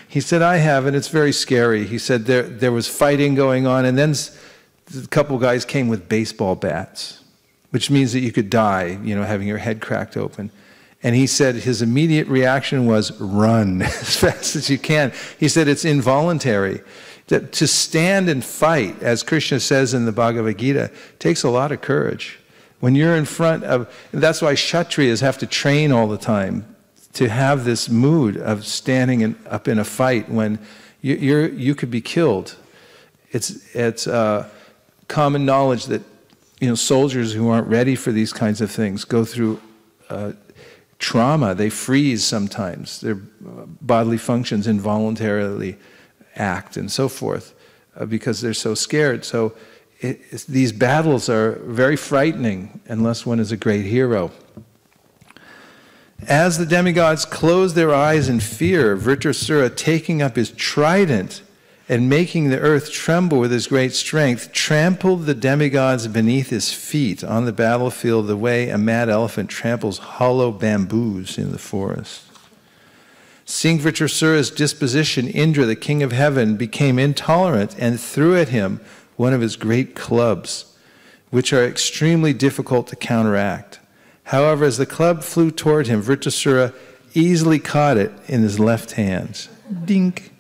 He said, I have, and it's very scary. He said there was fighting going on, and then a couple guys came with baseball bats, which means that you could die, you know, having your head cracked open. And he said his immediate reaction was, run as fast as you can. He said it's involuntary. To stand and fight, as Krishna says in the Bhagavad Gita, takes a lot of courage. When you're in front of, and that's why Kshatriyas have to train all the time, to have this mood of standing up in a fight when you could be killed. It's common knowledge that, you know, soldiers who aren't ready for these kinds of things go through trauma. They freeze sometimes. Their bodily functions involuntarily act and so forth because they're so scared. So these battles are very frightening unless one is a great hero. As the demigods closed their eyes in fear, Vrtasura, taking up his trident and making the earth tremble with his great strength, trampled the demigods beneath his feet on the battlefield the way a mad elephant tramples hollow bamboos in the forest. Seeing Vrtasura's disposition, Indra, the king of heaven, became intolerant and threw at him one of his great clubs, which are extremely difficult to counteract. However, as the club flew toward him, Vrtasura easily caught it in his left hand. Dink.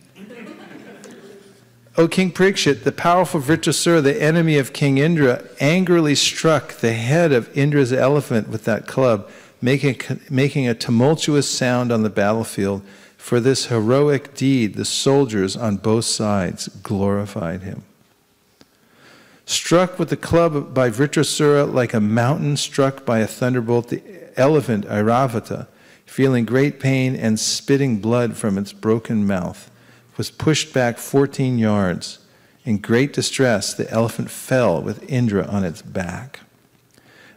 O King Parikshit, the powerful Vrtasura, the enemy of King Indra, angrily struck the head of Indra's elephant with that club, making a tumultuous sound on the battlefield. For this heroic deed, the soldiers on both sides glorified him. Struck with the club by Vrtasura like a mountain struck by a thunderbolt, the elephant Airavata, feeling great pain and spitting blood from its broken mouth, was pushed back 14 yards. In great distress, the elephant fell with Indra on its back.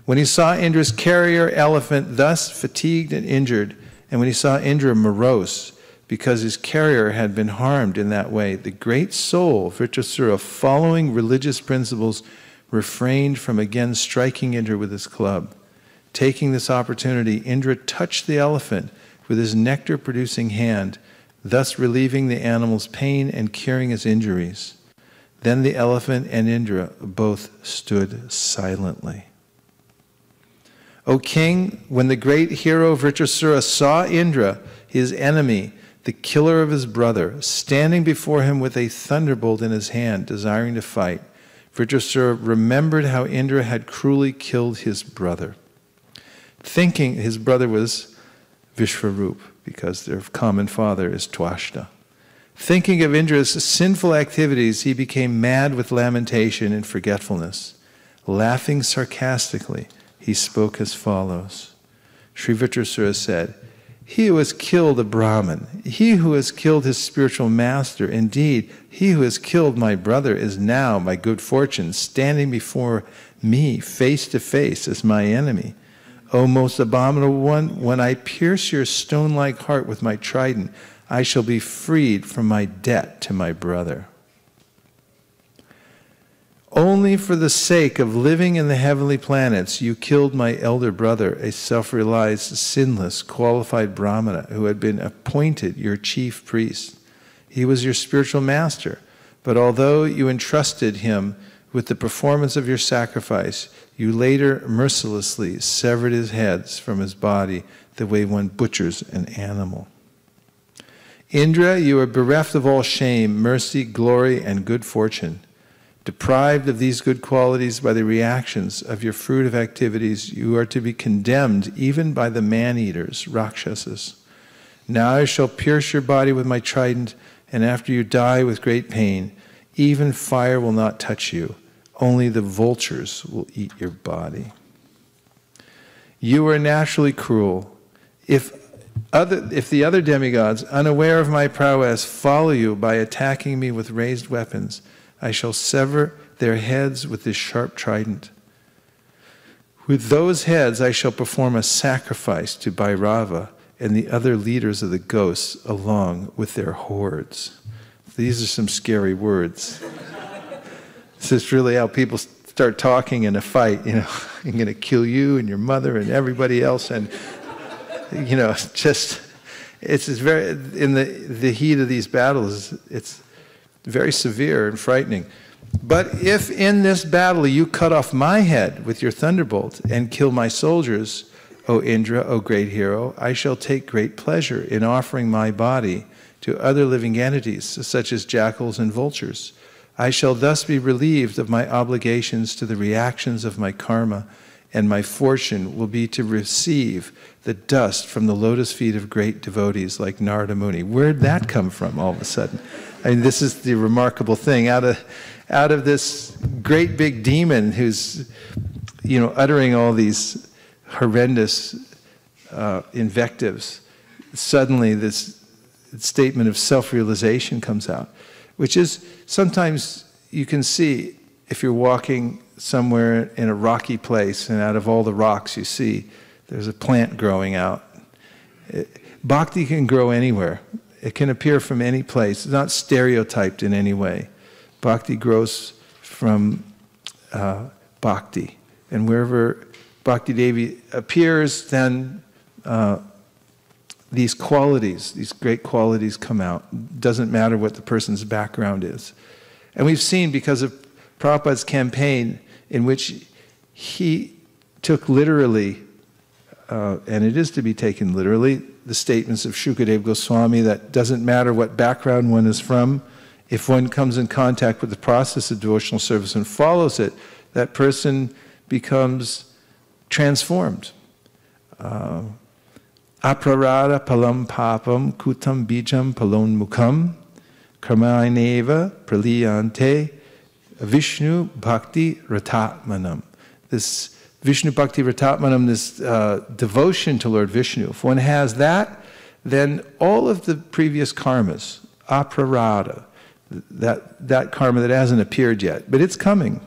When he saw Indra's carrier elephant thus fatigued and injured, and when he saw Indra morose because his carrier had been harmed in that way, the great soul, Vrtasura, following religious principles, refrained from again striking Indra with his club. Taking this opportunity, Indra touched the elephant with his nectar-producing hand, thus relieving the animal's pain and curing his injuries. Then the elephant and Indra both stood silently. O king, when the great hero Vrtasura saw Indra, his enemy, the killer of his brother, standing before him with a thunderbolt in his hand, desiring to fight. Vrtasura remembered how Indra had cruelly killed his brother, thinking his brother was Vishvarup, because their common father is Twashta. Thinking of Indra's sinful activities, he became mad with lamentation and forgetfulness. Laughing sarcastically, he spoke as follows. Sri Vrtasura said, "He who has killed a Brahmin, he who has killed his spiritual master, indeed, he who has killed my brother is now, by good fortune, standing before me face to face as my enemy. O most abominable one, when I pierce your stone-like heart with my trident, I shall be freed from my debt to my brother. Only for the sake of living in the heavenly planets, you killed my elder brother, a self-realized, sinless, qualified Brahmana who had been appointed your chief priest. He was your spiritual master, but although you entrusted him with the performance of your sacrifice, you later mercilessly severed his heads from his body the way one butchers an animal. Indra, you are bereft of all shame, mercy, glory, and good fortune. Deprived of these good qualities by the reactions of your fruitive activities, you are to be condemned even by the man-eaters, Rakshasas. Now I shall pierce your body with my trident, and after you die with great pain, even fire will not touch you. Only the vultures will eat your body. You are naturally cruel. If the other demigods, unaware of my prowess, follow you by attacking me with raised weapons, I shall sever their heads with this sharp trident. With those heads I shall perform a sacrifice to Bhairava and the other leaders of the ghosts along with their hordes. These are some scary words. This is really how people start talking in a fight, you know, I'm going to kill you and your mother and everybody else, and, you know, it's very, in the heat of these battles, it's very severe and frightening. But if in this battle you cut off my head with your thunderbolt and kill my soldiers, O Indra, O great hero, I shall take great pleasure in offering my body to other living entities, such as jackals and vultures. I shall thus be relieved of my obligations to the reactions of my karma, and my fortune will be to receive the dust from the lotus feet of great devotees like Narada Muni. Where'd that come from all of a sudden? I mean, this is the remarkable thing. Out of this great big demon who's, you know, uttering all these horrendous invectives, suddenly this statement of self-realization comes out, which is sometimes you can see if you're walking somewhere in a rocky place and out of all the rocks you see, there's a plant growing out. Bhakti can grow anywhere. It can appear from any place. It's not stereotyped in any way. Bhakti grows from bhakti. And wherever Bhakti Devi appears, then these qualities, these great qualities come out. Doesn't matter what the person's background is. And we've seen, because of Prabhupada's campaign, in which he took literally, and it is to be taken literally, the statements of Shukadev Goswami that doesn't matter what background one is from, if one comes in contact with the process of devotional service and follows it, that person becomes transformed. Aprarada palam papam kutam bijam palon mukam karmaineva praliyante Vishnu Bhakti Ratatmanam. This Vishnu Bhakti Ratatmanam, this devotion to Lord Vishnu, if one has that, then all of the previous karmas, aprarada, that karma that hasn't appeared yet, but it's coming.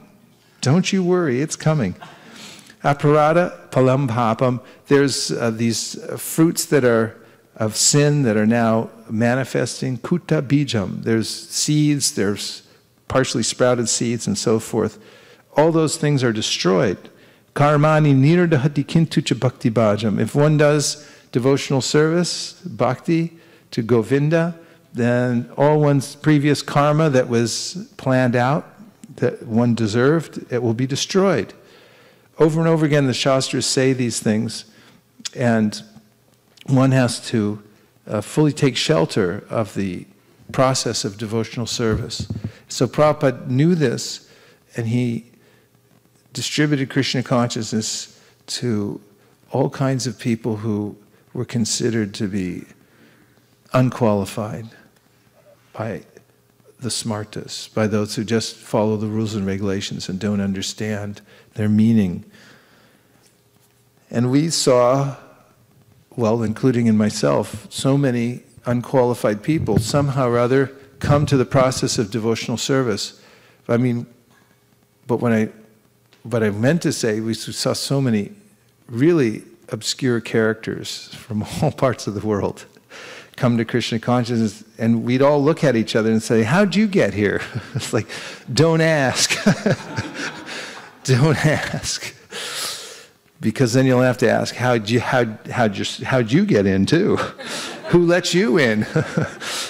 Don't you worry, it's coming. Aparada palam papam, there's these fruits that are of sin that are now manifesting. Kuta bijam, there's seeds, there's partially sprouted seeds and so forth. All those things are destroyed. Karmani nirdahati kintucha bhakti bhajam. If one does devotional service, bhakti, to Govinda, then all one's previous karma that was planned out, that one deserved, it will be destroyed. Over and over again, the Shastras say these things, and one has to fully take shelter of the process of devotional service. So Prabhupada knew this, and he distributed Krishna consciousness to all kinds of people who were considered to be unqualified by the smartas, by those who just follow the rules and regulations and don't understand their meaning. And we saw, well, including in myself, so many unqualified people somehow or other come to the process of devotional service. I mean, but what I meant to say, we saw so many really obscure characters from all parts of the world come to Krishna consciousness, and we'd all look at each other and say, how'd you get here? It's like, don't ask. Don't ask. Because then you'll have to ask, how'd you get in too? Who let you in?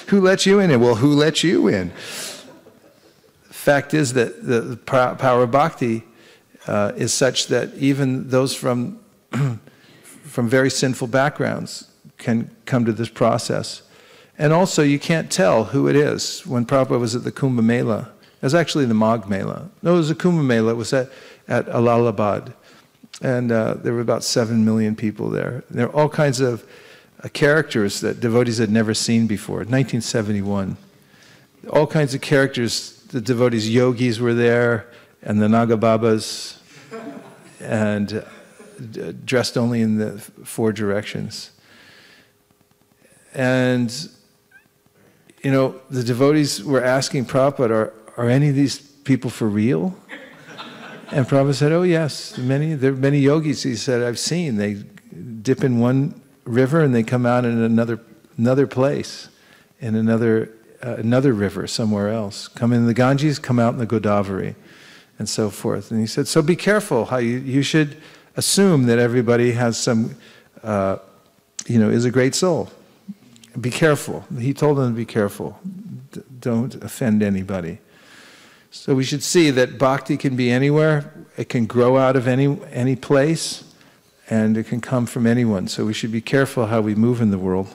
Who let you in? And well, who let you in? Fact is that the power of bhakti is such that even those from very sinful backgrounds can come to this process. And also, you can't tell who it is. When Prabhupada was at the Kumbh Mela, it was actually the Magh Mela. No, it was a Kumbh Mela. It was at Allahabad. And there were about 7 million people there. There were all kinds of characters that devotees had never seen before. 1971. All kinds of characters. The devotees, yogis were there, and the Nagababas, and dressed only in the 4 directions. And, you know, the devotees were asking Prabhupada, are any of these people for real? And Prabhupada said, oh yes, there are many yogis, he said, I've seen. They dip in one river and they come out in another place, in another river somewhere else. Come in the Ganges, come out in the Godavari, and so forth. And he said, so be careful how you should assume that everybody has some, is a great soul. Be careful. He told them to be careful. Don't offend anybody. So we should see that bhakti can be anywhere. It can grow out of any place, and it can come from anyone. So we should be careful how we move in the world.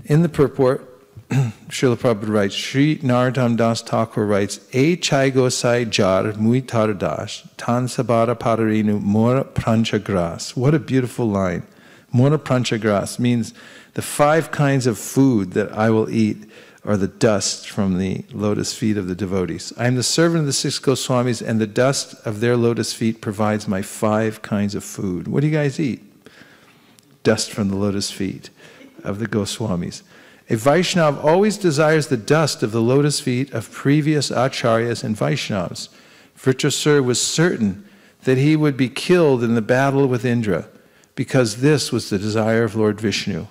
In the purport, Srila Prabhupada writes, Sri Narottam Das Thakur writes, E chai gosai jar mui taradash, tan sabara pararinu mora pranchagras. What a beautiful line. Mora pranchagras means the 5 kinds of food that I will eat are the dust from the lotus feet of the devotees. I am the servant of the 6 Goswamis, and the dust of their lotus feet provides my 5 kinds of food. What do you guys eat? Dust from the lotus feet of the Goswamis. A Vaishnava always desires the dust of the lotus feet of previous acharyas and Vaishnavas. Vrtasura was certain that he would be killed in the battle with Indra, because this was the desire of Lord Vishnu.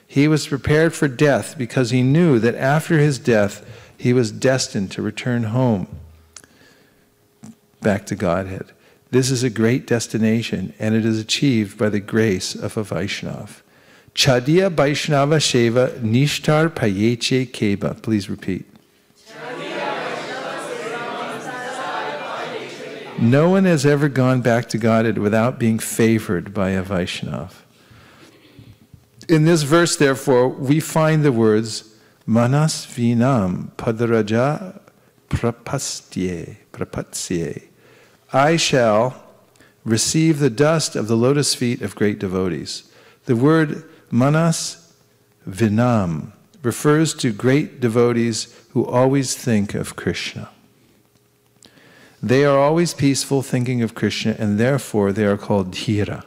He was prepared for death because he knew that after his death, he was destined to return home, back to Godhead. This is a great destination, and it is achieved by the grace of a Vaishnava. Chadiya Vaishnava Sheva Nishtar Payeche Keba. Please repeat. No one has ever gone back to Godhead without being favored by a Vaishnava. In this verse, therefore, we find the words Manas Vinam Padaraja Prapatsye. I shall receive the dust of the lotus feet of great devotees. The word Manas Vinam refers to great devotees who always think of Krishna. They are always peaceful, thinking of Krishna, and therefore they are called dhira.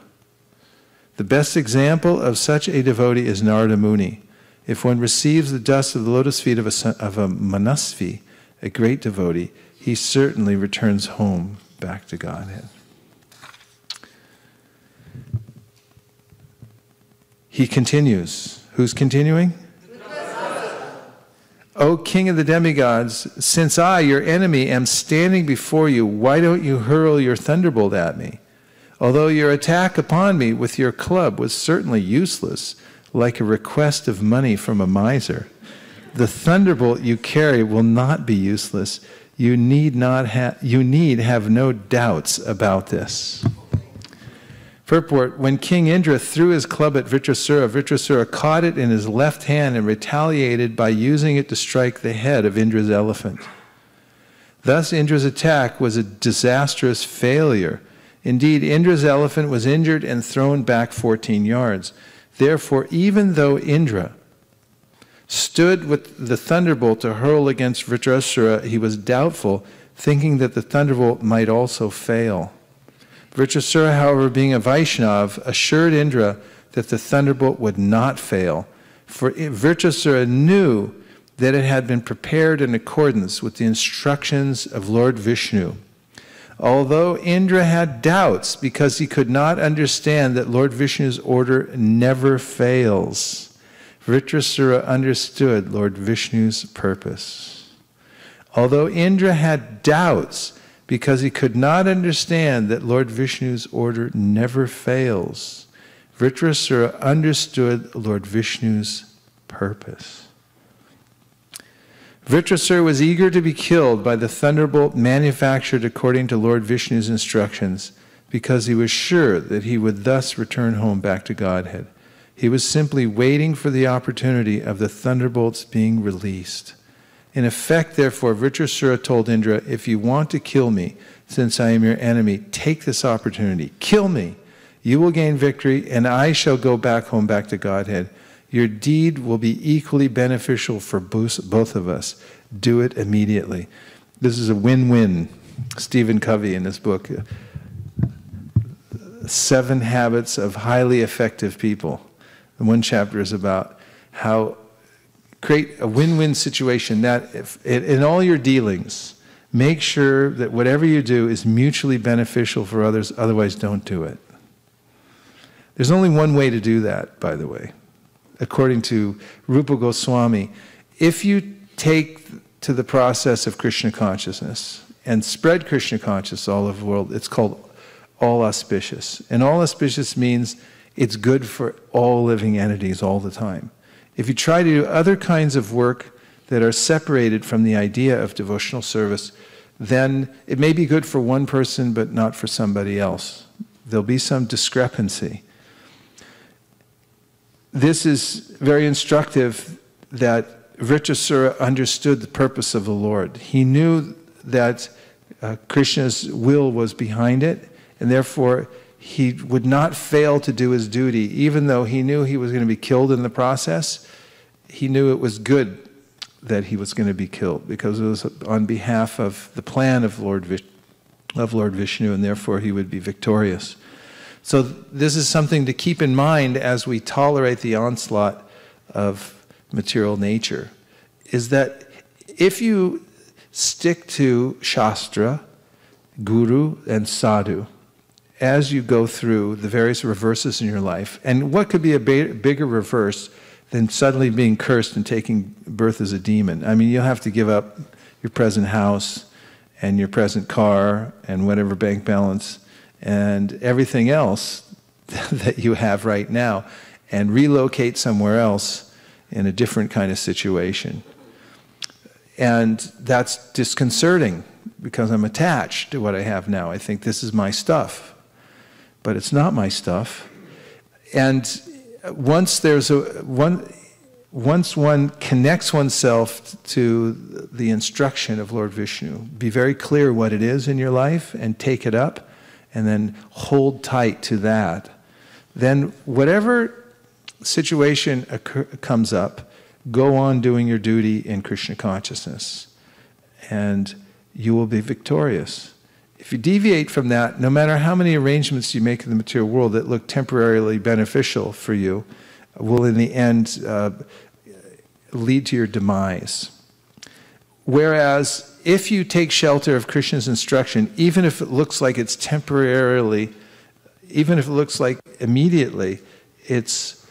The best example of such a devotee is Narada Muni. If one receives the dust of the lotus feet of a manasvi, a great devotee, he certainly returns home back to Godhead. He continues. Who's continuing? O King of the demigods, since I, your enemy, am standing before you, why don't you hurl your thunderbolt at me? Although your attack upon me with your club was certainly useless, like a request of money from a miser, the thunderbolt you carry will not be useless. You need have no doubts about this. Purport, when King Indra threw his club at Vrtasura, Vrtasura caught it in his left hand and retaliated by using it to strike the head of Indra's elephant. Thus, Indra's attack was a disastrous failure. Indeed, Indra's elephant was injured and thrown back 14 yards. Therefore, even though Indra stood with the thunderbolt to hurl against Vrtasura, he was doubtful, thinking that the thunderbolt might also fail. Vrtasura, however, being a Vaishnav, assured Indra that the thunderbolt would not fail, for Vrtasura knew that it had been prepared in accordance with the instructions of Lord Vishnu. Although Indra had doubts because he could not understand that Lord Vishnu's order never fails, Vrtasura understood Lord Vishnu's purpose. Although Indra had doubts because he could not understand that Lord Vishnu's order never fails, Vrtasura understood Lord Vishnu's purpose. Vrtasura was eager to be killed by the thunderbolt manufactured according to Lord Vishnu's instructions, because he was sure that he would thus return home back to Godhead. He was simply waiting for the opportunity of the thunderbolts being released. In effect, therefore, Vrtasura told Indra, if you want to kill me, since I am your enemy, take this opportunity. Kill me. You will gain victory, and I shall go back home, back to Godhead. Your deed will be equally beneficial for both of us. Do it immediately. This is a win-win. Stephen Covey, in his book, 7 Habits of Highly Effective People. And one chapter is about how create a win-win situation that in all your dealings, make sure that whatever you do is mutually beneficial for others, otherwise don't do it. There's only one way to do that, by the way. According to Rupa Goswami, if you take to the process of Krishna consciousness and spread Krishna consciousness all over the world, it's called all auspicious. And all auspicious means it's good for all living entities all the time. If you try to do other kinds of work that are separated from the idea of devotional service, then it may be good for one person but not for somebody else. There'll be some discrepancy. This is very instructive that Vrtasura understood the purpose of the Lord. He knew that Krishna's will was behind it, and therefore he would not fail to do his duty. Even though he knew he was going to be killed in the process, he knew it was good that he was going to be killed, because it was on behalf of the plan of Lord Vishnu, and therefore he would be victorious. So this is something to keep in mind as we tolerate the onslaught of material nature, is that if you stick to Shastra, Guru, and Sadhu, as you go through the various reverses in your life, and what could be a bigger reverse than suddenly being cursed and taking birth as a demon? I mean, you'll have to give up your present house and your present car and whatever bank balance and everything else that you have right now, and relocate somewhere else in a different kind of situation. And that's disconcerting, because I'm attached to what I have now. I think this is my stuff, but it's not my stuff. And once one connects oneself to the instruction of Lord Vishnu, be very clear what it is in your life and take it up, and then hold tight to that, then whatever situation comes up, go on doing your duty in Krishna consciousness, and you will be victorious. If you deviate from that, no matter how many arrangements you make in the material world that look temporarily beneficial for you, will in the end lead to your demise. Whereas if you take shelter of Krishna's instruction, even if it looks like it's temporarily, even if it looks like immediately it's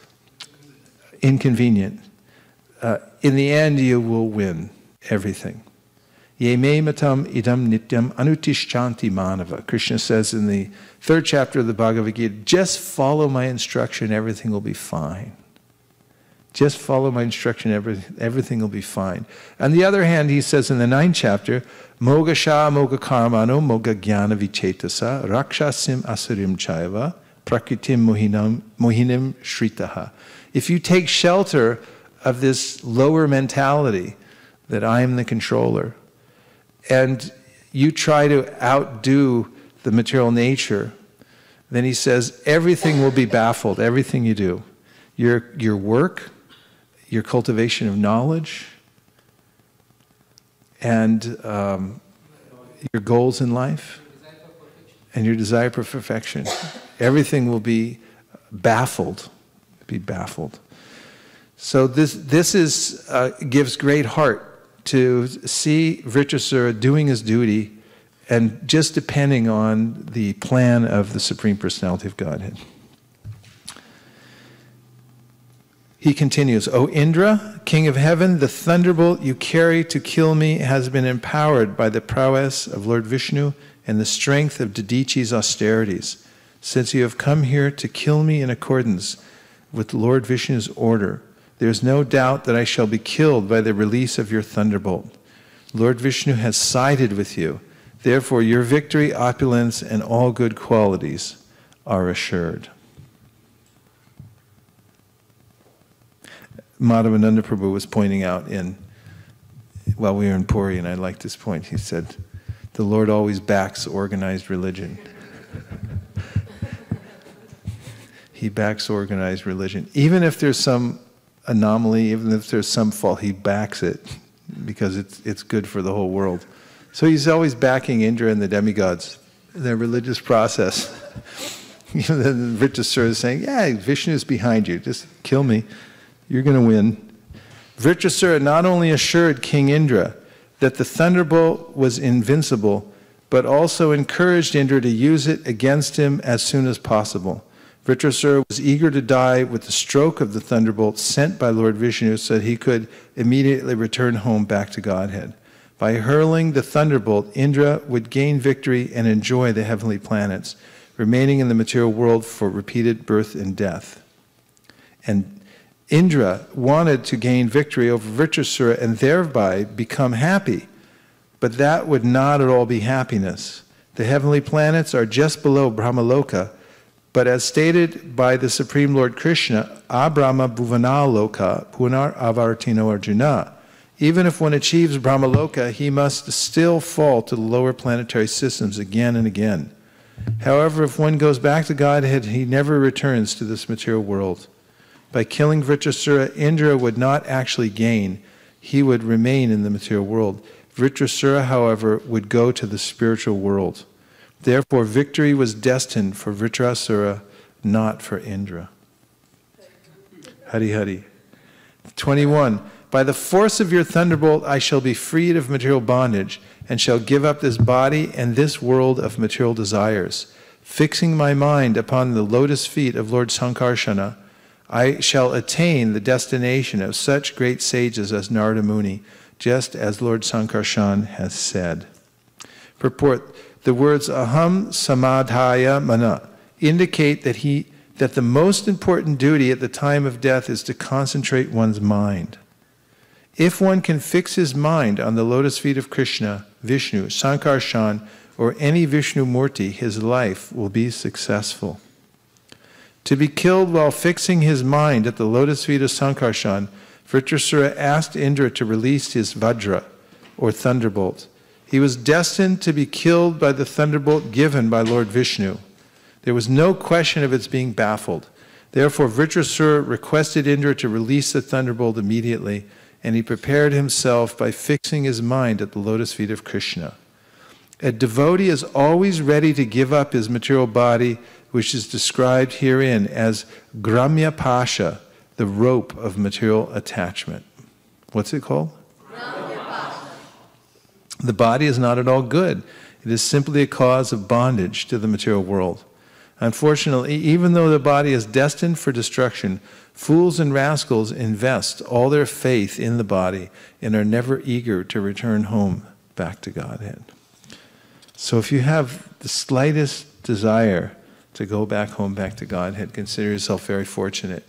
inconvenient, in the end you will win everything. Ye me matam idam nityam anutishchanti manava. Krishna says in the 3rd chapter of the Bhagavad Gita, just follow my instruction, everything will be fine. Just follow my instruction, everything will be fine. On the other hand, he says in the 9th chapter, Moga sha moga karmano moga jnana vichetasa rakshasim asurim chaiva prakritim mohinim shritaha. If you take shelter of this lower mentality that I am the controller, and you try to outdo the material nature, then he says everything will be baffled, everything you do. Your work, your cultivation of knowledge, and your goals in life, and your desire for perfection. Everything will be baffled. So this is gives great heart to see Vrtasura doing his duty and just depending on the plan of the Supreme Personality of Godhead. He continues, O Indra, King of Heaven, the thunderbolt you carry to kill me has been empowered by the prowess of Lord Vishnu and the strength of Didichi's austerities. Since you have come here to kill me in accordance with Lord Vishnu's order, there is no doubt that I shall be killed by the release of your thunderbolt. Lord Vishnu has sided with you. Therefore, your victory, opulence, and all good qualities are assured. Madhavananda Prabhu was pointing out while we were in Puri, and I liked this point. He said, the Lord always backs organized religion. He backs organized religion. Even if there's some anomaly, even if there's some fault, he backs it because it's good for the whole world. So he's always backing Indra and the demigods, their religious process. Then Vrtasura is saying, yeah, Vishnu is behind you, just kill me, you're going to win. Vrtasura not only assured King Indra that the thunderbolt was invincible, but also encouraged Indra to use it against him as soon as possible. Vrtasura was eager to die with the stroke of the thunderbolt sent by Lord Vishnu so that he could immediately return home back to Godhead. By hurling the thunderbolt, Indra would gain victory and enjoy the heavenly planets, remaining in the material world for repeated birth and death. And Indra wanted to gain victory over Vrtasura and thereby become happy, but that would not at all be happiness. The heavenly planets are just below Brahmaloka, but as stated by the Supreme Lord Krishna, Abrahma Bhuvanaloka Punar Avartino Arjuna. Even if one achieves Brahmaloka, he must still fall to the lower planetary systems again and again. However, if one goes back to Godhead, he never returns to this material world. By killing Vrtasura, Indra would not actually gain. He would remain in the material world. Vrtasura, however, would go to the spiritual world. Therefore, victory was destined for Vrtasura, not for Indra. Hari Hari. 21. By the force of your thunderbolt, I shall be freed of material bondage, and shall give up this body and this world of material desires. Fixing my mind upon the lotus feet of Lord Sankarsana, I shall attain the destination of such great sages as Narada Muni, just as Lord Sankarshan has said. Purport. The words aham samadhaya mana indicate that the most important duty at the time of death is to concentrate one's mind. If one can fix his mind on the lotus feet of Krishna, Vishnu, Sankarshan, or any Vishnu Murti, his life will be successful. To be killed while fixing his mind at the lotus feet of Sankarshan, Vrtasura asked Indra to release his Vajra, or thunderbolt. He was destined to be killed by the thunderbolt given by Lord Vishnu. There was no question of its being baffled. Therefore, Vrtasura requested Indra to release the thunderbolt immediately, and he prepared himself by fixing his mind at the lotus feet of Krishna. A devotee is always ready to give up his material body, which is described herein as Gramya Pasha, the rope of material attachment. What's it called? Gramya Pasha. The body is not at all good. It is simply a cause of bondage to the material world. Unfortunately, even though the body is destined for destruction, fools and rascals invest all their faith in the body and are never eager to return home back to Godhead. So if you have the slightest desire to go back home, back to Godhead, consider yourself very fortunate.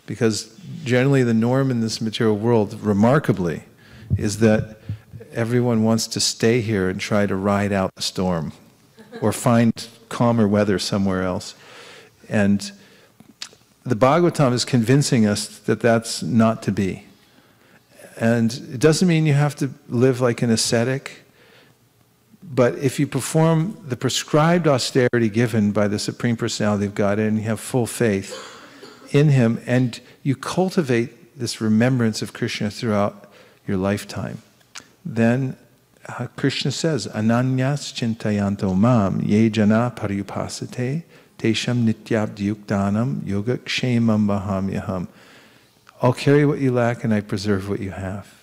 Because generally the norm in this material world, remarkably, is that everyone wants to stay here and try to ride out the storm or find calmer weather somewhere else. And the Bhagavatam is convincing us that that's not to be. And it doesn't mean you have to live like an ascetic, but if you perform the prescribed austerity given by the Supreme Personality of Godhead and you have full faith in Him and you cultivate this remembrance of Krishna throughout your lifetime, then Krishna says, Ananyas chintayanto mam ye jana pariyupasate tesham nityabdiyuktanam yogakshemam bahamyaham. I'll carry what you lack and I preserve what you have.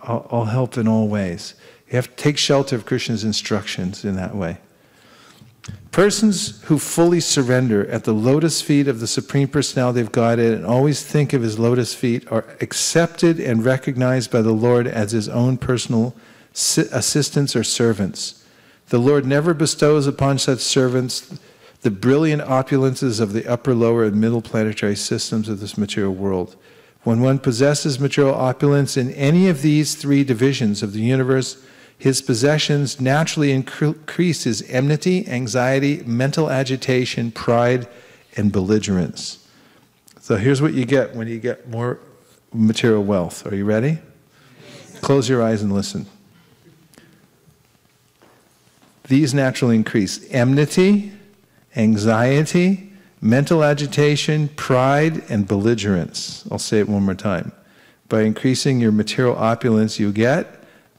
I'll help in all ways. You have to take shelter of Krishna's instructions in that way. Persons who fully surrender at the lotus feet of the Supreme Personality of Godhead and always think of His lotus feet are accepted and recognized by the Lord as His own personal assistants or servants. The Lord never bestows upon such servants the brilliant opulences of the upper, lower, and middle planetary systems of this material world. When one possesses material opulence in any of these three divisions of the universe, his possessions naturally increase his enmity, anxiety, mental agitation, pride, and belligerence. So here's what you get when you get more material wealth. Are you ready? Close your eyes and listen. These naturally increase enmity, anxiety, mental agitation, pride, and belligerence. I'll say it one more time. By increasing your material opulence, you get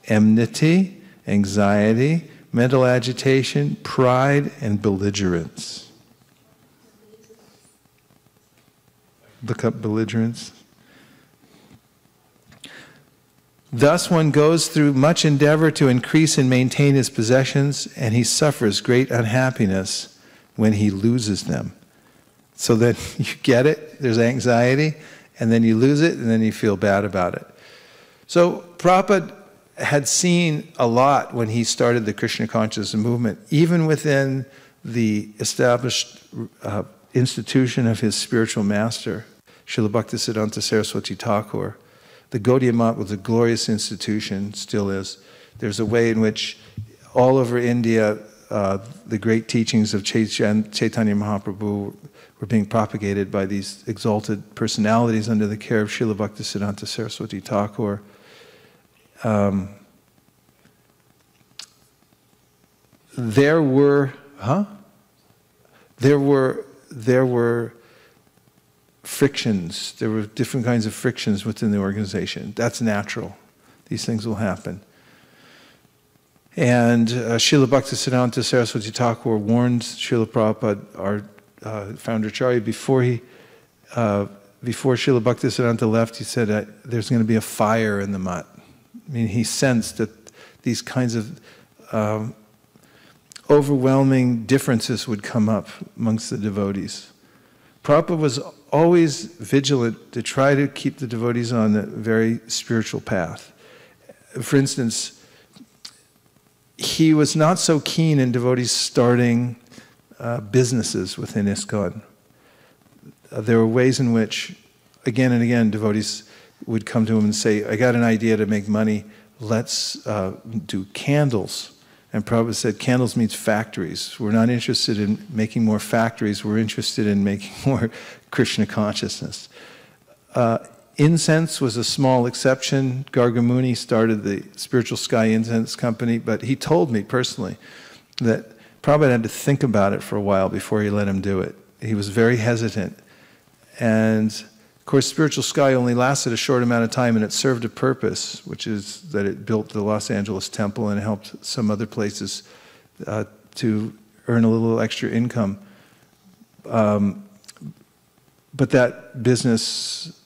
enmity, anxiety, mental agitation, pride, and belligerence. Look up belligerence. Thus one goes through much endeavor to increase and maintain his possessions, and he suffers great unhappiness when he loses them. So then you get it, there's anxiety, and then you lose it, and then you feel bad about it. So Prabhupada had seen a lot when he started the Krishna consciousness movement, even within the established institution of his spiritual master, Srila Bhaktisiddhanta Saraswati Thakur. The Gaudiya Math was a glorious institution, still is. There's a way in which all over India, the great teachings of Chaitanya Mahaprabhu were being propagated by these exalted personalities under the care of Srila Bhaktisiddhanta Saraswati Thakur. There were frictions. There were different kinds of frictions within the organization. That's natural. These things will happen. And Srila Bhaktisiddhanta Saraswati Thakur warned Srila Prabhupada, our founder Acharya, before Srila Bhaktisiddhanta left, he said there's going to be a fire in the mutt. I mean, he sensed that these kinds of overwhelming differences would come up amongst the devotees. Prabhupada was always vigilant to try to keep the devotees on a very spiritual path. For instance, he was not so keen in devotees starting businesses within ISKCON. There were ways in which, again and again, devotees would come to him and say, I got an idea to make money, let's do candles. And Prabhupada said, candles means factories. We're not interested in making more factories, we're interested in making more Krishna consciousness. Incense was a small exception. Gargamuni started the Spiritual Sky Incense Company, but he told me personally that Prabhupada had to think about it for a while before he let him do it. He was very hesitant. And of course, Spiritual Sky only lasted a short amount of time, and it served a purpose, which is that it built the Los Angeles Temple and helped some other places to earn a little extra income. But that business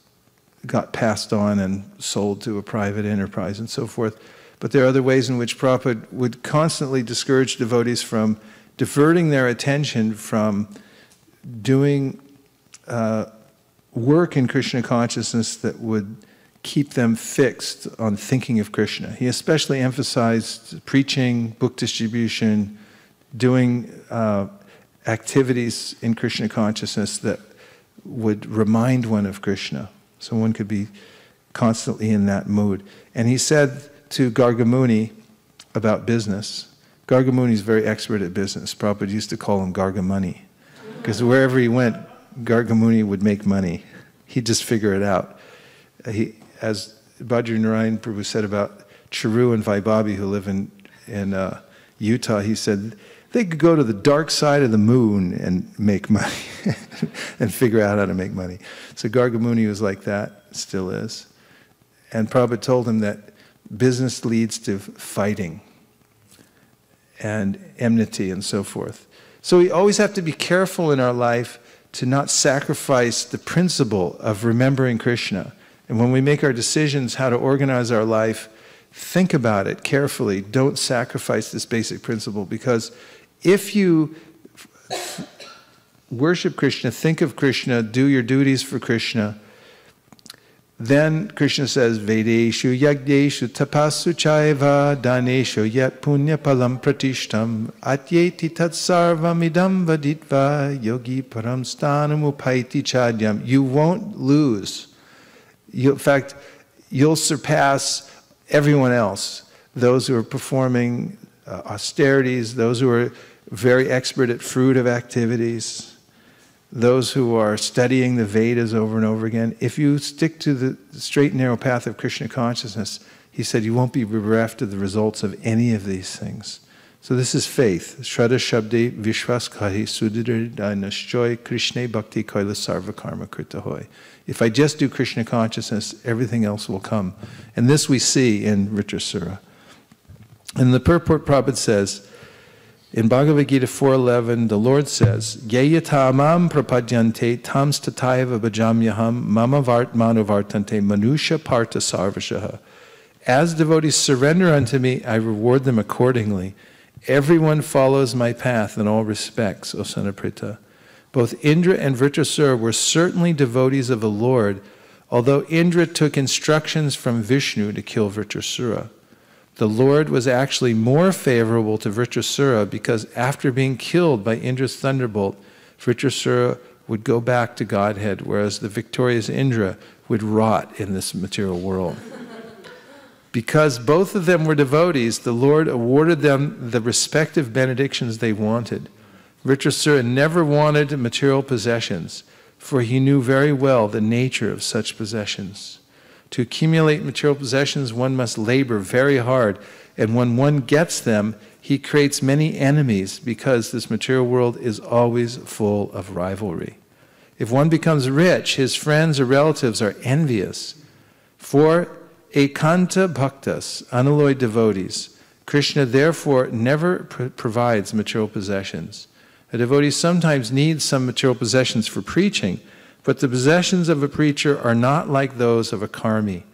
got passed on and sold to a private enterprise and so forth. But there are other ways in which Prabhupada would constantly discourage devotees from diverting their attention from doing work in Krishna consciousness that would keep them fixed on thinking of Krishna. He especially emphasized preaching, book distribution, doing activities in Krishna consciousness that would remind one of Krishna. So one could be constantly in that mood. And he said to Gargamuni about business, Gargamuni is very expert at business. Prabhupada used to call him Gargamuni. Because wherever he went, Gargamuni would make money. He'd just figure it out. As Bhadri Narayan Prabhu said about Charu and Vaibhavi who live in Utah, he said they could go to the dark side of the moon and make money and figure out how to make money. So Gargamuni was like that, still is. And Prabhupada told him that business leads to fighting and enmity and so forth. So we always have to be careful in our life to not sacrifice the principle of remembering Krishna. And when we make our decisions how to organize our life, think about it carefully. Don't sacrifice this basic principle, because if you worship Krishna, think of Krishna, do your duties for Krishna, then Krishna says, Vedeshu yagdeshu tapasu chaiva daneshu yat punya palam pratishtam atyeti tat sarvam idam vaditva yogi param stanam upaiti chadyam. You won't lose. In fact, you'll surpass everyone else. Those who are performing austerities, those who are very expert at fruitive activities, those who are studying the Vedas over and over again. If you stick to the straight and narrow path of Krishna consciousness, he said, you won't be bereft of the results of any of these things. So this is faith. Shraddha Shabde Vishwas Kahi Sudhirda Nashjoy Krishna Bhakti Kaila Sarva Karma Krita Hoy. If I just do Krishna consciousness, everything else will come. And this we see in Vrtasura. And the purport Prabhupada says, in Bhagavad Gita 4.11, the Lord says, Yeyatamam prapadyante tams tataiva bhajamyaham mama vartmanu vartante manusha parta sarvashaha. As devotees surrender unto me, I reward them accordingly. Everyone follows my path in all respects, O son of Pritha. Both Indra and Vrtasura were certainly devotees of the Lord, although Indra took instructions from Vishnu to kill Vrtasura. The Lord was actually more favorable to Vrtasura because after being killed by Indra's thunderbolt, Vrtasura would go back to Godhead, whereas the victorious Indra would rot in this material world. Because both of them were devotees, the Lord awarded them the respective benedictions they wanted. Vrtasura never wanted material possessions, for he knew very well the nature of such possessions. To accumulate material possessions, one must labor very hard, and when one gets them, he creates many enemies because this material world is always full of rivalry. If one becomes rich, his friends or relatives are envious. For ekanta bhaktas, unalloyed devotees, Krishna therefore never provides material possessions. A devotee sometimes needs some material possessions for preaching, but the possessions of a preacher are not like those of a karmi.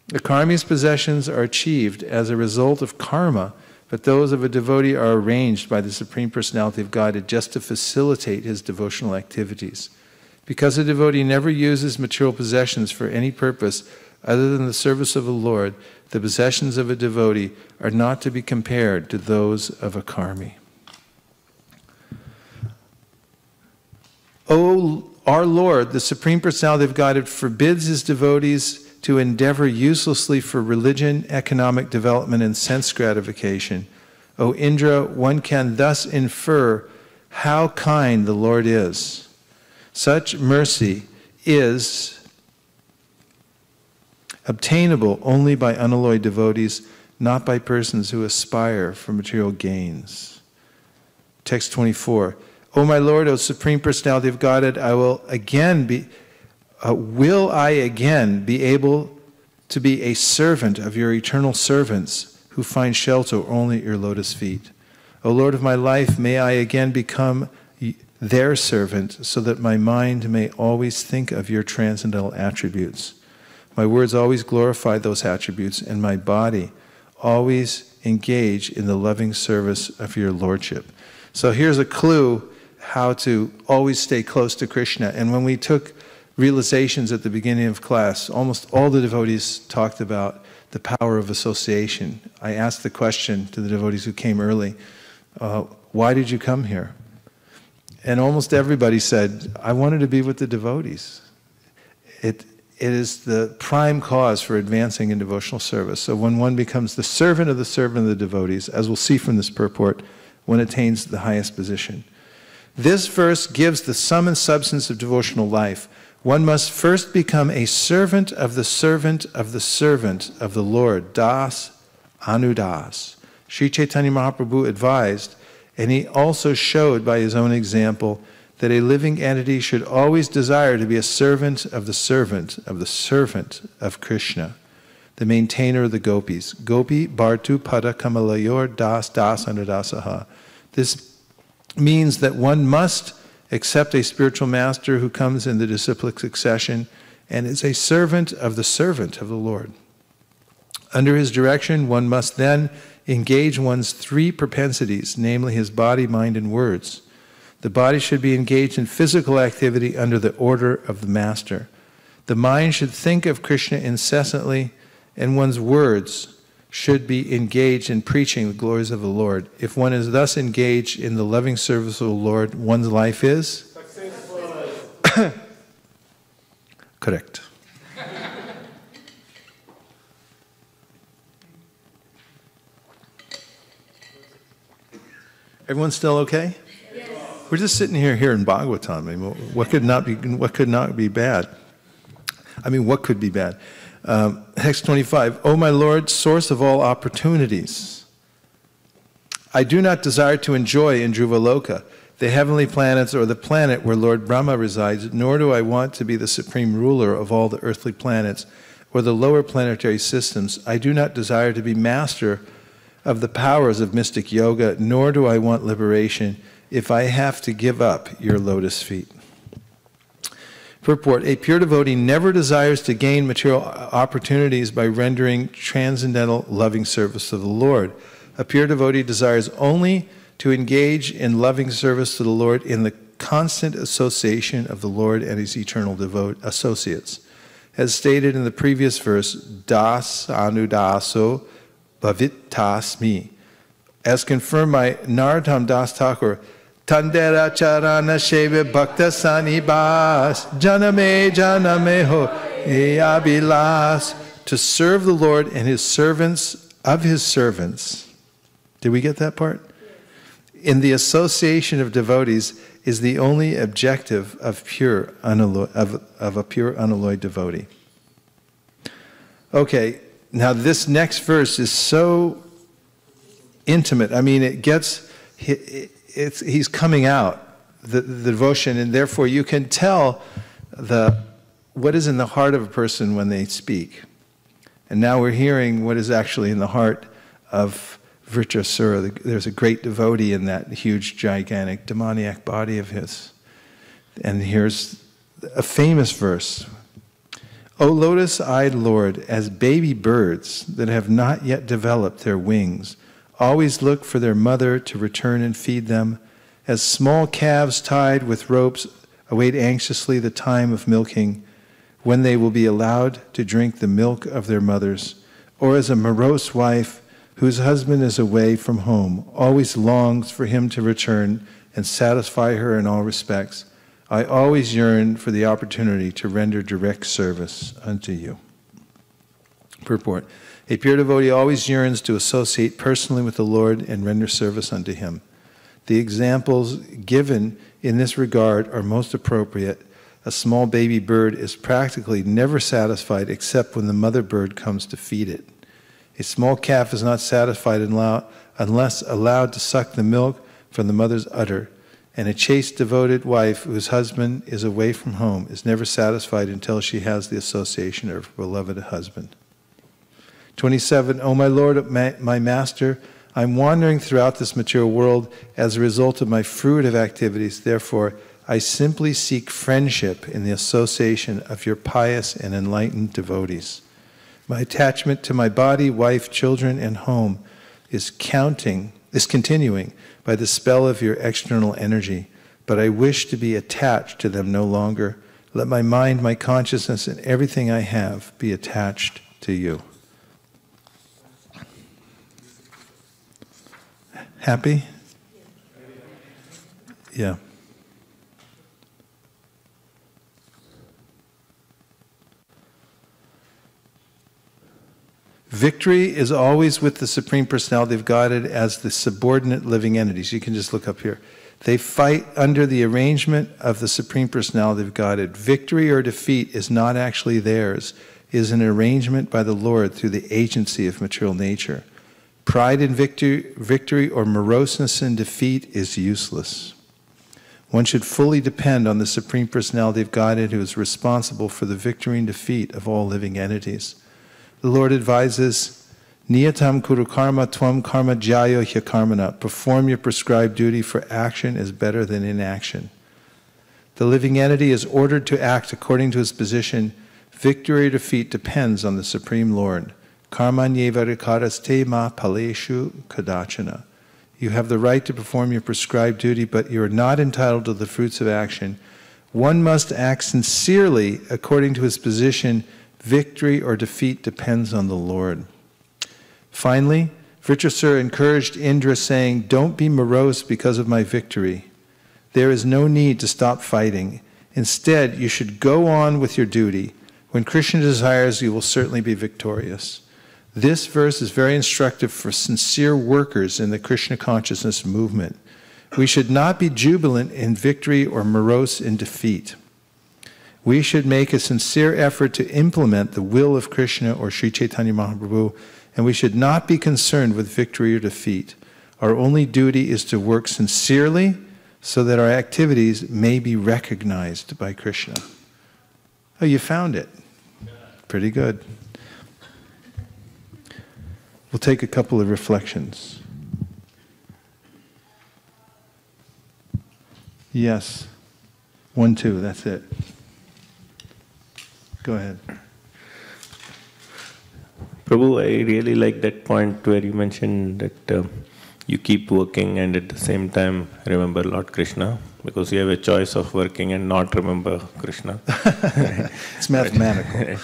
The karmi's possessions are achieved as a result of karma, but those of a devotee are arranged by the Supreme Personality of Godhead just to facilitate his devotional activities. Because a devotee never uses material possessions for any purpose other than the service of the Lord, the possessions of a devotee are not to be compared to those of a karmi. O our Lord, the Supreme Personality of Godhead, forbids his devotees to endeavor uselessly for religion, economic development, and sense gratification. O Indra, one can thus infer how kind the Lord is. Such mercy is obtainable only by unalloyed devotees, not by persons who aspire for material gains. Text 24. O my Lord, O Supreme Personality of Godhead, will I again be able to be a servant of your eternal servants who find shelter only at your lotus feet. O Lord of my life, may I again become their servant so that my mind may always think of your transcendental attributes. My words always glorify those attributes, and my body always engage in the loving service of your Lordship. So here's a clue how to always stay close to Krishna. And when we took realizations at the beginning of class, almost all the devotees talked about the power of association. I asked the question to the devotees who came early, why did you come here? And almost everybody said, I wanted to be with the devotees. It is the prime cause for advancing in devotional service. So when one becomes the servant of the devotees, as we'll see from this purport, one attains the highest position. This verse gives the sum and substance of devotional life. One must first become a servant of the servant of the servant of the Lord, Das Anudas. Sri Chaitanya Mahaprabhu advised, and he also showed by his own example, that a living entity should always desire to be a servant of the servant of the servant of Krishna, the maintainer of the gopis. Gopi Bhartu Pada Kamalayor Das Das Anudasaha. This means that one must accept a spiritual master who comes in the disciplic succession and is a servant of the Lord. Under his direction, one must then engage one's three propensities, namely his body, mind, and words. The body should be engaged in physical activity under the order of the master. The mind should think of Krishna incessantly, and one's words should be engaged in preaching the glories of the Lord. If one is thus engaged in the loving service of the Lord, one's life is successful. Correct. Everyone still okay? Yes. We're just sitting here hearing Bhagavatam. I mean, what could not be bad? I mean, what could be bad? Text 25, O my Lord, source of all opportunities, I do not desire to enjoy in Dhruvaloka, the heavenly planets or the planet where Lord Brahma resides, nor do I want to be the supreme ruler of all the earthly planets or the lower planetary systems. I do not desire to be master of the powers of mystic yoga, nor do I want liberation if I have to give up your lotus feet. Purport, a pure devotee never desires to gain material opportunities by rendering transcendental loving service to the Lord. A pure devotee desires only to engage in loving service to the Lord in the constant association of the Lord and his eternal associates. As stated in the previous verse, Das Anudaso Bhavitasmi. As confirmed by Narottam Das Thakur, Tandera charana sheve bhakta sanibas, janame ho eabilas. To serve the Lord and his servants of his servants. Did we get that part? In the association of devotees is the only objective of a pure unalloyed devotee. Okay, now this next verse is so intimate. I mean, he's coming out, the devotion, and therefore you can tell what is in the heart of a person when they speak. And now we're hearing what is actually in the heart of Vrtasura. There's a great devotee in that huge, gigantic, demoniac body of his. And here's a famous verse. O lotus-eyed Lord, as baby birds that have not yet developed their wings always look for their mother to return and feed them, as small calves tied with ropes await anxiously the time of milking, when they will be allowed to drink the milk of their mothers, or as a morose wife whose husband is away from home always longs for him to return and satisfy her in all respects, I always yearn for the opportunity to render direct service unto you. Purport. A pure devotee always yearns to associate personally with the Lord and render service unto him. The examples given in this regard are most appropriate. A small baby bird is practically never satisfied except when the mother bird comes to feed it. A small calf is not satisfied unless allowed to suck the milk from the mother's udder, and a chaste, devoted wife whose husband is away from home is never satisfied until she has the association of her beloved husband. 27, O my Lord, my Master, I'm wandering throughout this material world as a result of my fruitive activities. Therefore, I simply seek friendship in the association of your pious and enlightened devotees. My attachment to my body, wife, children, and home is continuing by the spell of your external energy, but I wish to be attached to them no longer. Let my mind, my consciousness, and everything I have be attached to you. Happy? Yeah. Victory is always with the Supreme Personality of Godhead as the subordinate living entities. You can just look up here. They fight under the arrangement of the Supreme Personality of Godhead. Victory or defeat is not actually theirs. It is an arrangement by the Lord through the agency of material nature. Pride in victory or moroseness in defeat is useless. One should fully depend on the Supreme Personality of Godhead, who is responsible for the victory and defeat of all living entities. The Lord advises, Niyatam kuru karma tvam karma jayo hyakarmana. Perform your prescribed duty, for action is better than inaction. The living entity is ordered to act according to his position. Victory or defeat depends on the Supreme Lord. Karma nyevarikaraste ma paleshu kadachana. You have the right to perform your prescribed duty, but you are not entitled to the fruits of action. One must act sincerely according to his position. Victory or defeat depends on the Lord. Finally, Vrtasura encouraged Indra, saying, don't be morose because of my victory. There is no need to stop fighting. Instead, you should go on with your duty. When Krishna desires, you will certainly be victorious. This verse is very instructive for sincere workers in the Krishna consciousness movement. We should not be jubilant in victory or morose in defeat. We should make a sincere effort to implement the will of Krishna or Sri Chaitanya Mahaprabhu, and we should not be concerned with victory or defeat. Our only duty is to work sincerely so that our activities may be recognized by Krishna. Oh, you found it. Pretty good. We'll take a couple of reflections. Yes. 1, 2, that's it. Go ahead. Prabhu, I really like that point where you mentioned that you keep working and at the same time remember Lord Krishna, because you have a choice of working and not remember Krishna. It's mathematical.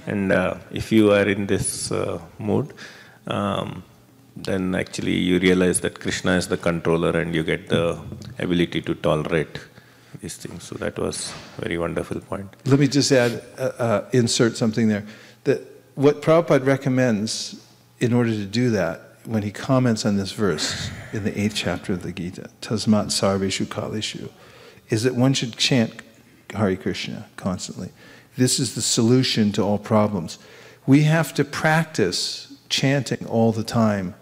And if you are in this mood, then actually you realize that Krishna is the controller and you get the ability to tolerate these things. So that was a very wonderful point. Let me just add, insert something there. That what Prabhupada recommends in order to do that, when he comments on this verse in the 8th chapter of the Gita, Tasmat Sarveshu Kalishu, is that one should chant Hare Krishna constantly. This is the solution to all problems. We have to practice chanting all the time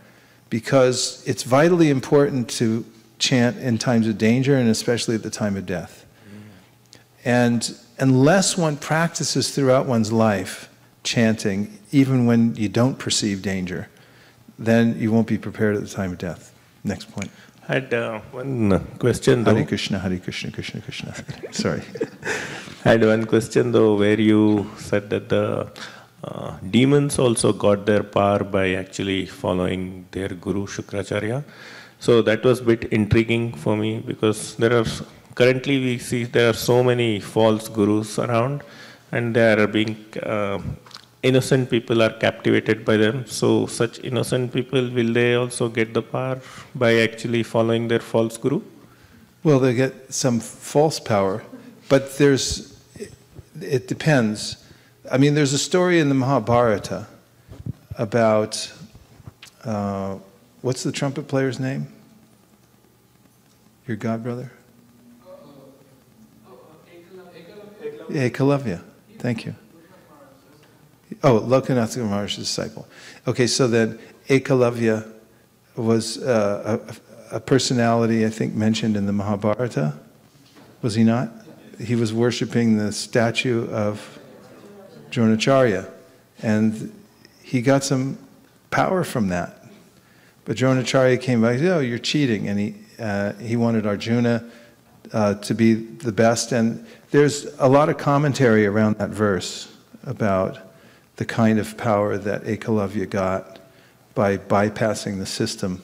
because it's vitally important to chant in times of danger and especially at the time of death. And unless one practices throughout one's life chanting, even when you don't perceive danger, then you won't be prepared at the time of death. Next point. I had one question though. Hare Krishna, Krishna Krishna. Sorry. I had one question though, where you said that the demons also got their power by actually following their guru Shukracharya. So that was a bit intriguing for me, because currently we see there are so many false gurus around, and they are being innocent people are captivated by them. So such innocent people, will they also get the power by actually following their false guru? Well, they get some false power, but it depends. I mean, there's a story in the Mahabharata about, what's the trumpet player's name? Your godbrother? Ekalavya. Thank you. Oh, Lokanath Maharaj's disciple. Okay, so then Ekalavya was a personality, I think, mentioned in the Mahabharata. Was he not? He was worshipping the statue of Dronacharya, and he got some power from that. But Dronacharya came back and said, oh, you're cheating, and he wanted Arjuna to be the best. And there's a lot of commentary around that verse about the kind of power that Ekalavya got by bypassing the system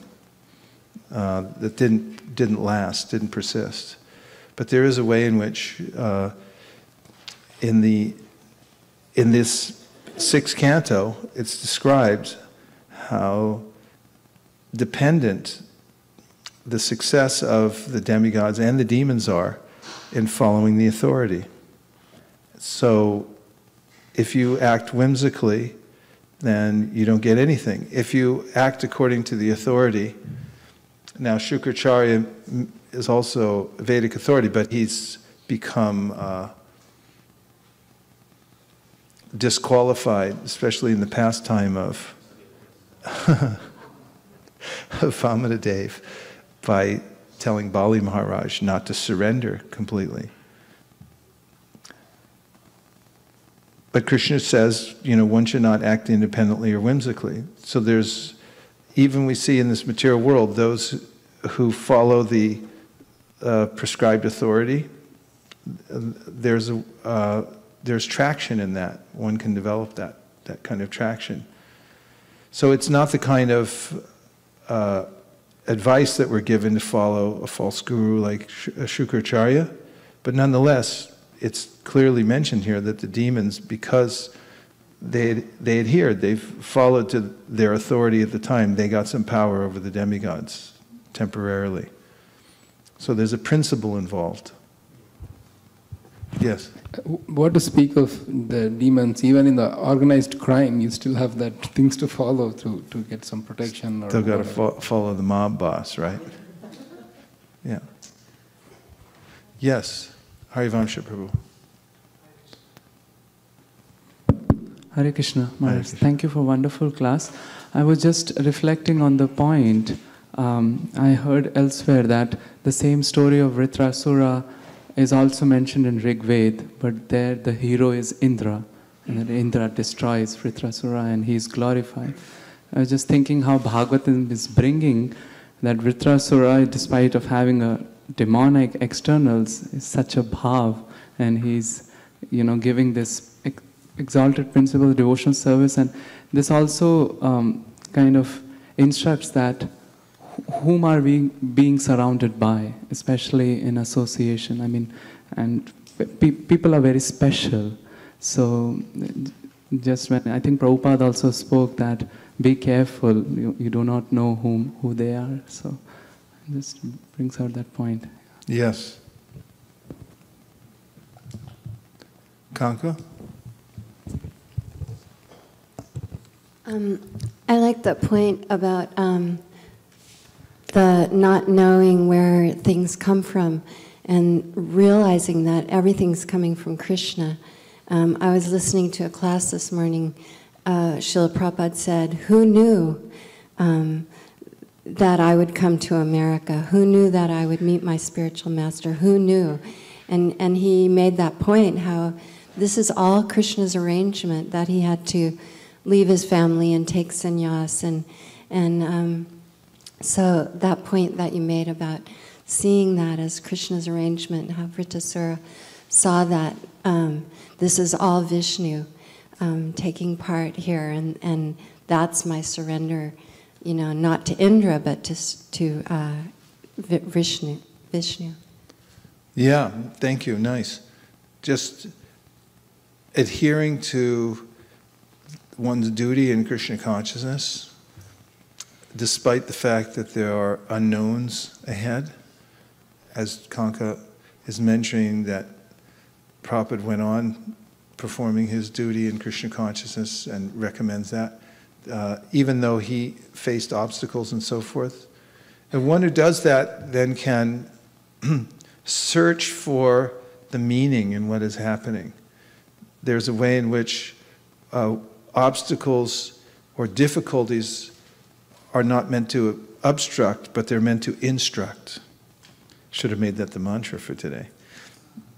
that didn't last, didn't persist. But there is a way in which in this 6th canto, it's described how dependent the success of the demigods and the demons are in following the authority. So if you act whimsically, then you don't get anything. If you act according to the authority, now Shukracharya is also Vedic authority, but he's become disqualified, especially in the pastime of Vamanadev, by telling Bali Maharaj not to surrender completely. But Krishna says, one should not act independently or whimsically. So even we see in this material world, those who follow the prescribed authority, there's traction in that. One can develop that kind of traction. So it's not the kind of advice that we're given to follow a false guru like Shukracharya, but nonetheless, it's clearly mentioned here that the demons, because they adhered, they've followed to their authority at the time, they got some power over the demigods temporarily. So there's a principle involved. Yes? What to speak of the demons? Even in the organized crime, you still have that things to follow to get some protection. Or still got to follow the mob boss, right? Yeah. Yes, Harivansha Prabhu. Hare Krishna, Maharaj. Thank you for a wonderful class. I was just reflecting on the point. I heard elsewhere that the same story of Vrtasura is also mentioned in Rig Veda, but there the hero is Indra, and that Indra destroys Vrtasura and he is glorified. I was just thinking how Bhagavatam is bringing that Vrtasura, despite of having a demonic externals, is such a bhav, and he's giving this exalted principle of devotional service, and this also kind of instructs that whom are we being surrounded by, especially in association. I mean, and people are very special. So just when I think Prabhupada also spoke that be careful, you do not know who they are. So just brings out that point. Yes. Kanka? I like that point about the not knowing where things come from and realizing that everything's coming from Krishna. I was listening to a class this morning. Srila Prabhupada said, who knew that I would come to America? Who knew that I would meet my spiritual master? Who knew? And he made that point, how this is all Krishna's arrangement, that he had to leave his family and take sannyas. And so that point that you made about seeing that as Krishna's arrangement, how Vrtasura saw that this is all Vishnu taking part here, and that's my surrender, not to Indra, but to Vishnu. Yeah, thank you, nice. Just adhering to one's duty in Krishna consciousness, despite the fact that there are unknowns ahead, as Kanka is mentioning that Prabhupada went on performing his duty in Krishna consciousness and recommends that, even though he faced obstacles and so forth. And one who does that then can search for the meaning in what is happening. There's a way in which obstacles or difficulties are not meant to obstruct, but they're meant to instruct. Should have made that the mantra for today.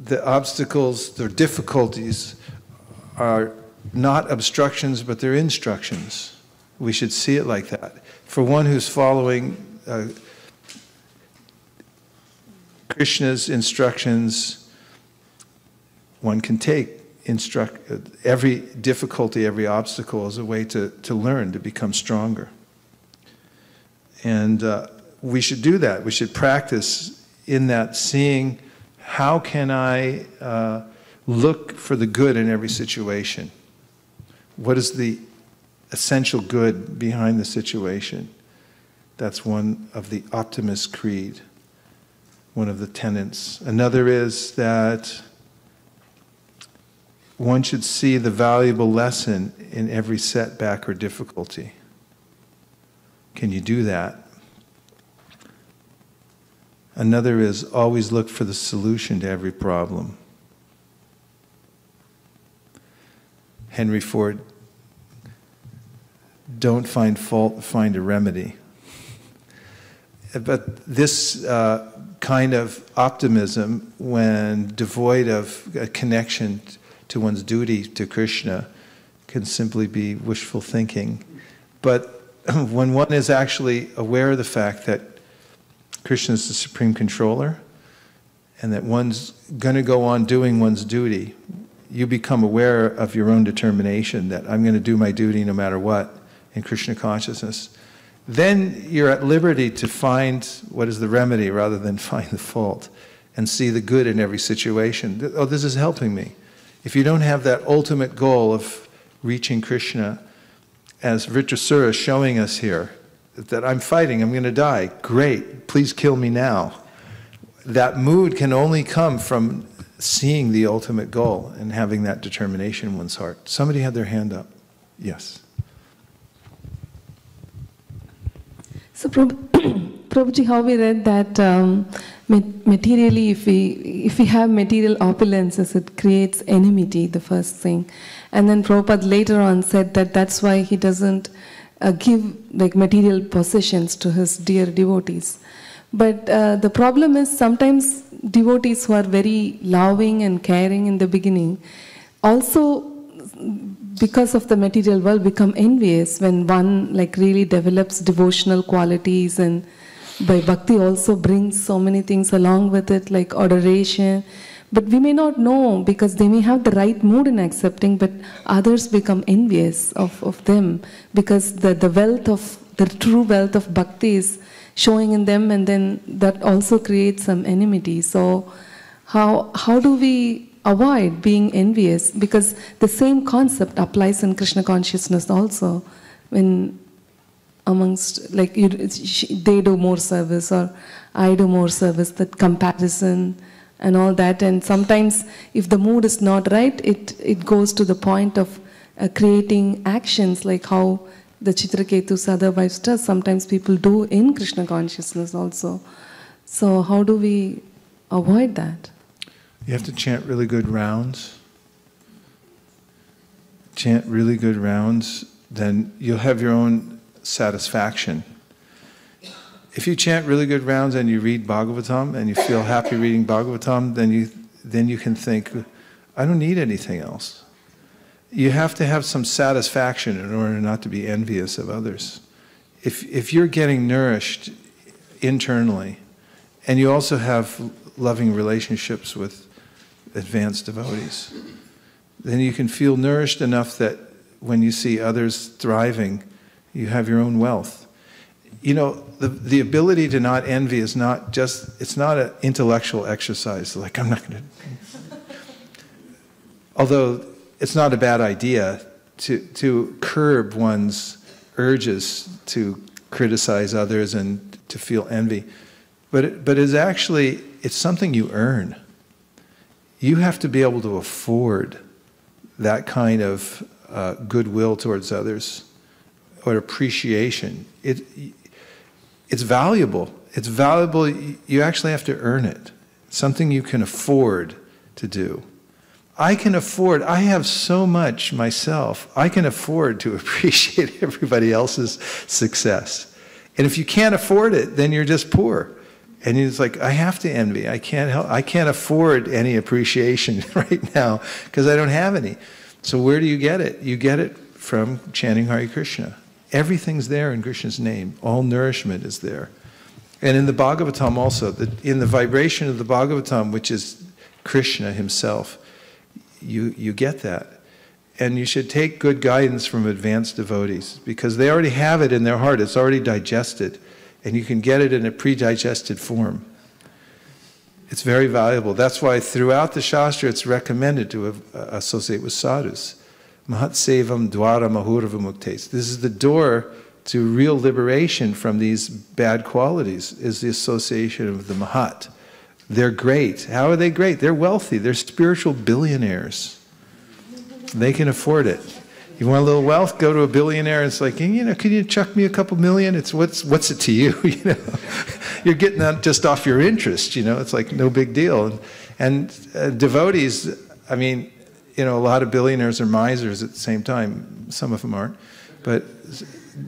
The obstacles, the difficulties are not obstructions, but they're instructions. We should see it like that. For one who's following Krishna's instructions, one can take every difficulty, every obstacle as a way to learn, to become stronger. And we should do that. We should practice in that, seeing how can I look for the good in every situation? What is the essential good behind the situation? That's one of the optimist creed, one of the tenets. Another is that one should see the valuable lesson in every setback or difficulty. Can you do that? Another is always look for the solution to every problem. Henry Ford, don't find fault, find a remedy. But this kind of optimism, when devoid of a connection to one's duty to Krishna, can simply be wishful thinking. But when one is actually aware of the fact that Krishna is the supreme controller and that one's going to go on doing one's duty, you become aware of your own determination that I'm going to do my duty no matter what in Krishna consciousness. Then you're at liberty to find what is the remedy rather than find the fault and see the good in every situation. Oh, this is helping me. If you don't have that ultimate goal of reaching Krishna, as Vrtasura is showing us here, that I'm fighting, I'm going to die. Great, please kill me now. That mood can only come from seeing the ultimate goal and having that determination in one's heart. Somebody had their hand up. Yes. So, Prabhuji, how we read that materially, if we have material opulences, it creates enmity, the first thing. And then Prabhupada later on said that that's why he doesn't give like material possessions to his dear devotees. But the problem is sometimes devotees who are very loving and caring in the beginning also, because of the material world, become envious when one like really develops devotional qualities, and by bhakti also brings so many things along with it, like adoration. But we may not know because they may have the right mood in accepting, but others become envious of them because the wealth of, the true wealth of bhakti is showing in them, and then that also creates some enmity. So how do we avoid being envious? Because the same concept applies in Krishna consciousness also. When amongst, like, they do more service or I do more service, that comparison and all that. And sometimes if the mood is not right, it goes to the point of creating actions like how the Chitraketu's other wives does. Sometimes people do in Krishna consciousness also. So how do we avoid that? You have to chant really good rounds. Chant really good rounds, then you'll have your own satisfaction. If you chant really good rounds and you read Bhagavatam and you feel happy reading Bhagavatam, then you can think, I don't need anything else. You have to have some satisfaction in order not to be envious of others. If you're getting nourished internally, and you also have loving relationships with advanced devotees, then you can feel nourished enough that when you see others thriving, you have your own wealth. You know, the ability to not envy is not just, it's not an intellectual exercise, like I'm not going to... Although it's not a bad idea to curb one's urges to criticize others and to feel envy. But it's actually, it's something you earn. You have to be able to afford that kind of goodwill towards others or appreciation. It's valuable. It's valuable. You actually have to earn it. It's something you can afford to do. I can afford, I have so much myself, I can afford to appreciate everybody else's success. And if you can't afford it, then you're just poor. And it's like, I have to envy. I can't afford any appreciation right now because I don't have any. So where do you get it? You get it from chanting Hare Krishna. Everything's there in Krishna's name. All nourishment is there. And in the Bhagavatam also, in the vibration of the Bhagavatam, which is Krishna himself, you get that. And you should take good guidance from advanced devotees because they already have it in their heart. It's already digested. And you can get it in a pre-digested form. It's very valuable. That's why throughout the Shastra it's recommended to associate with sadhus. Mahat sevam dwara mahurva muktes. This is the door to real liberation from these bad qualities, is the association of the Mahat. They're great. How are they great? They're wealthy. They're spiritual billionaires. They can afford it. You want a little wealth? Go to a billionaire. It's like, you know, can you chuck me a couple million? It's what's it to you? You know, You're getting that just off your interest, it's like no big deal. And devotees, I mean, a lot of billionaires are misers at the same time. Some of them aren't. But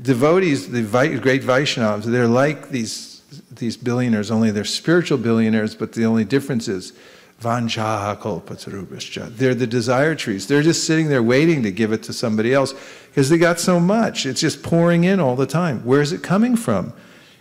devotees, the great Vaishnavas, they're like these billionaires, only they're spiritual billionaires, but the only difference is Vanchaha kalpatarubhascha. They're the desire trees. They're just sitting there waiting to give it to somebody else because they got so much. It's just pouring in all the time. Where is it coming from?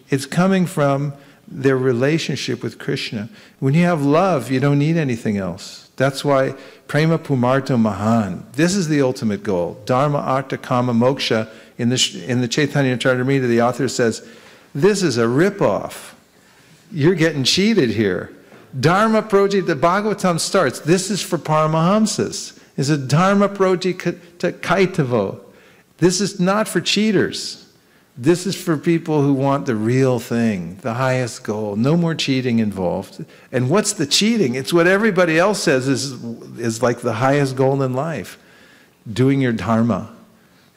It's coming from their relationship with Krishna. When you have love, you don't need anything else. That's why prema pumarto mahan. This is the ultimate goal. Dharma, artha, kama, moksha. In the Chaitanya Charitamrita, the author says, this is a ripoff. You're getting cheated here. Dharma proji, the Bhagavatam starts, this is for Paramahamsas. It's a Dharma proji kaitavo. This is not for cheaters. This is for people who want the real thing, the highest goal. No more cheating involved. And what's the cheating? It's what everybody else says is like the highest goal in life. Doing your dharma.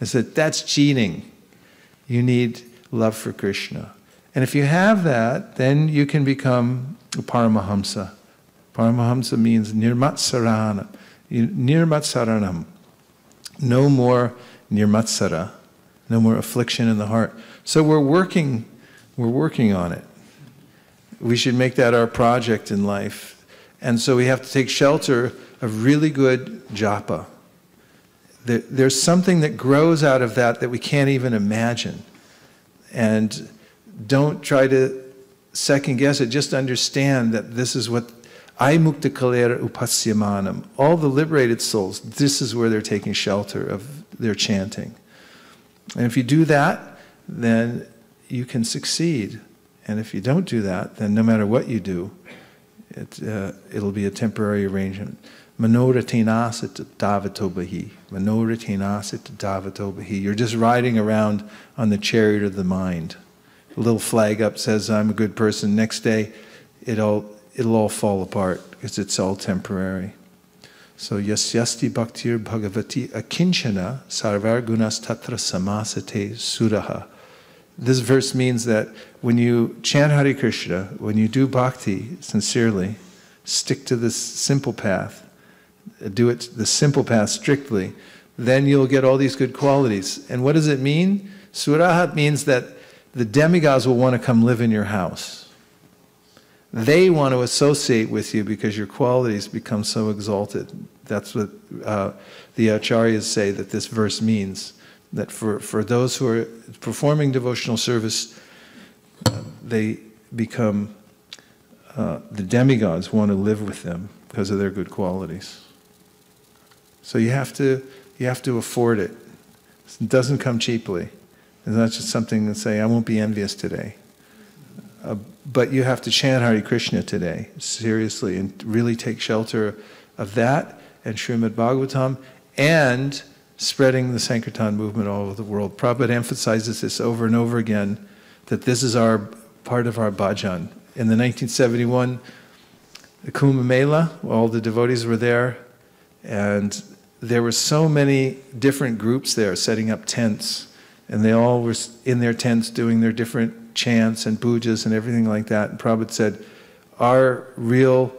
I said, that's cheating. You need love for Krishna. And if you have that, then you can become a Paramahamsa. Paramahamsa means nirmatsaranam. Nirmatsaranam. No more nirmatsara. No more affliction in the heart. So we're working on it. We should make that our project in life. And so we have to take shelter of really good japa. There's something that grows out of that we can't even imagine. And don't try to second guess it. Just understand that this is what Aimukta Kalera Upasyamanam. All the liberated souls, this is where they're taking shelter of their chanting. And if you do that, then you can succeed. And if you don't do that, then no matter what you do, it'll be a temporary arrangement. Manoratinasat davatobahi. Manoratinasat davatobahi. You're just riding around on the chariot of the mind. A little flag up says, I'm a good person. Next day, it'll all fall apart because it's all temporary. So, yasyasti bhaktir bhagavati akinchana sarvar gunas tatra samasate suraha. This verse means that when you chant Hare Krishna, when you do bhakti sincerely, stick to this simple path, do it the simple path strictly, then you'll get all these good qualities. And what does it mean? Suraha means that the demigods will want to come live in your house. They want to associate with you because your qualities become so exalted. That's what the acharyas say that this verse means. That for those who are performing devotional service, they become, the demigods want to live with them because of their good qualities. So you have to afford it. It doesn't come cheaply. It's not just something to say, I won't be envious today. But you have to chant Hare Krishna today, seriously, and really take shelter of that and Srimad Bhagavatam and spreading the Sankirtan movement all over the world. Prabhupada emphasizes this over and over again, that this is part of our bhajan. In the 1971 the Kumbh Mela, all the devotees were there, and there were so many different groups there setting up tents, and they all were in their tents doing their different chants and pujas and everything like that. And Prabhupada said, our real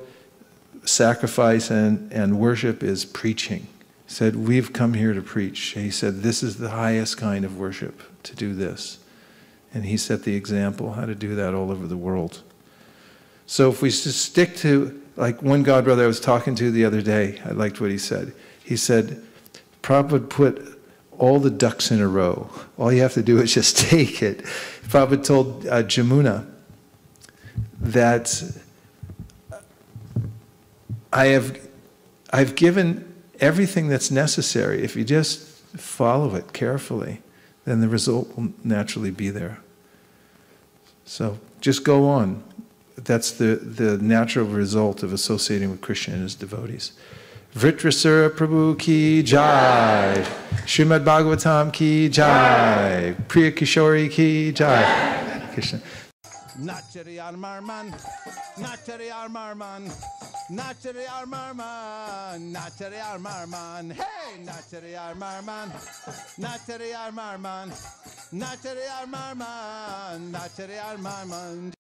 sacrifice and worship is preaching. He said, we've come here to preach. He said, this is the highest kind of worship, to do this. And he set the example how to do that all over the world. So if we just stick to, like one godbrother I was talking to the other day, I liked what he said. He said, Prabhupada put all the ducks in a row. All you have to do is just take it. Prabhupada told Jamuna that I've given everything that's necessary. If you just follow it carefully, then the result will naturally be there. So just go on. That's the natural result of associating with Krishna and his devotees. Vrtasura Prabhu ki jai. Srimad Bhagavatam ki jai. Priya Kishori ki jai. Krishna. Nachari Armarman, Nachari Armarman, Nachari Armarman, Nachari Armarman, hey, Nachari Armarman, Nachari Armarman, Nachari Armarman, Nachari Armarman.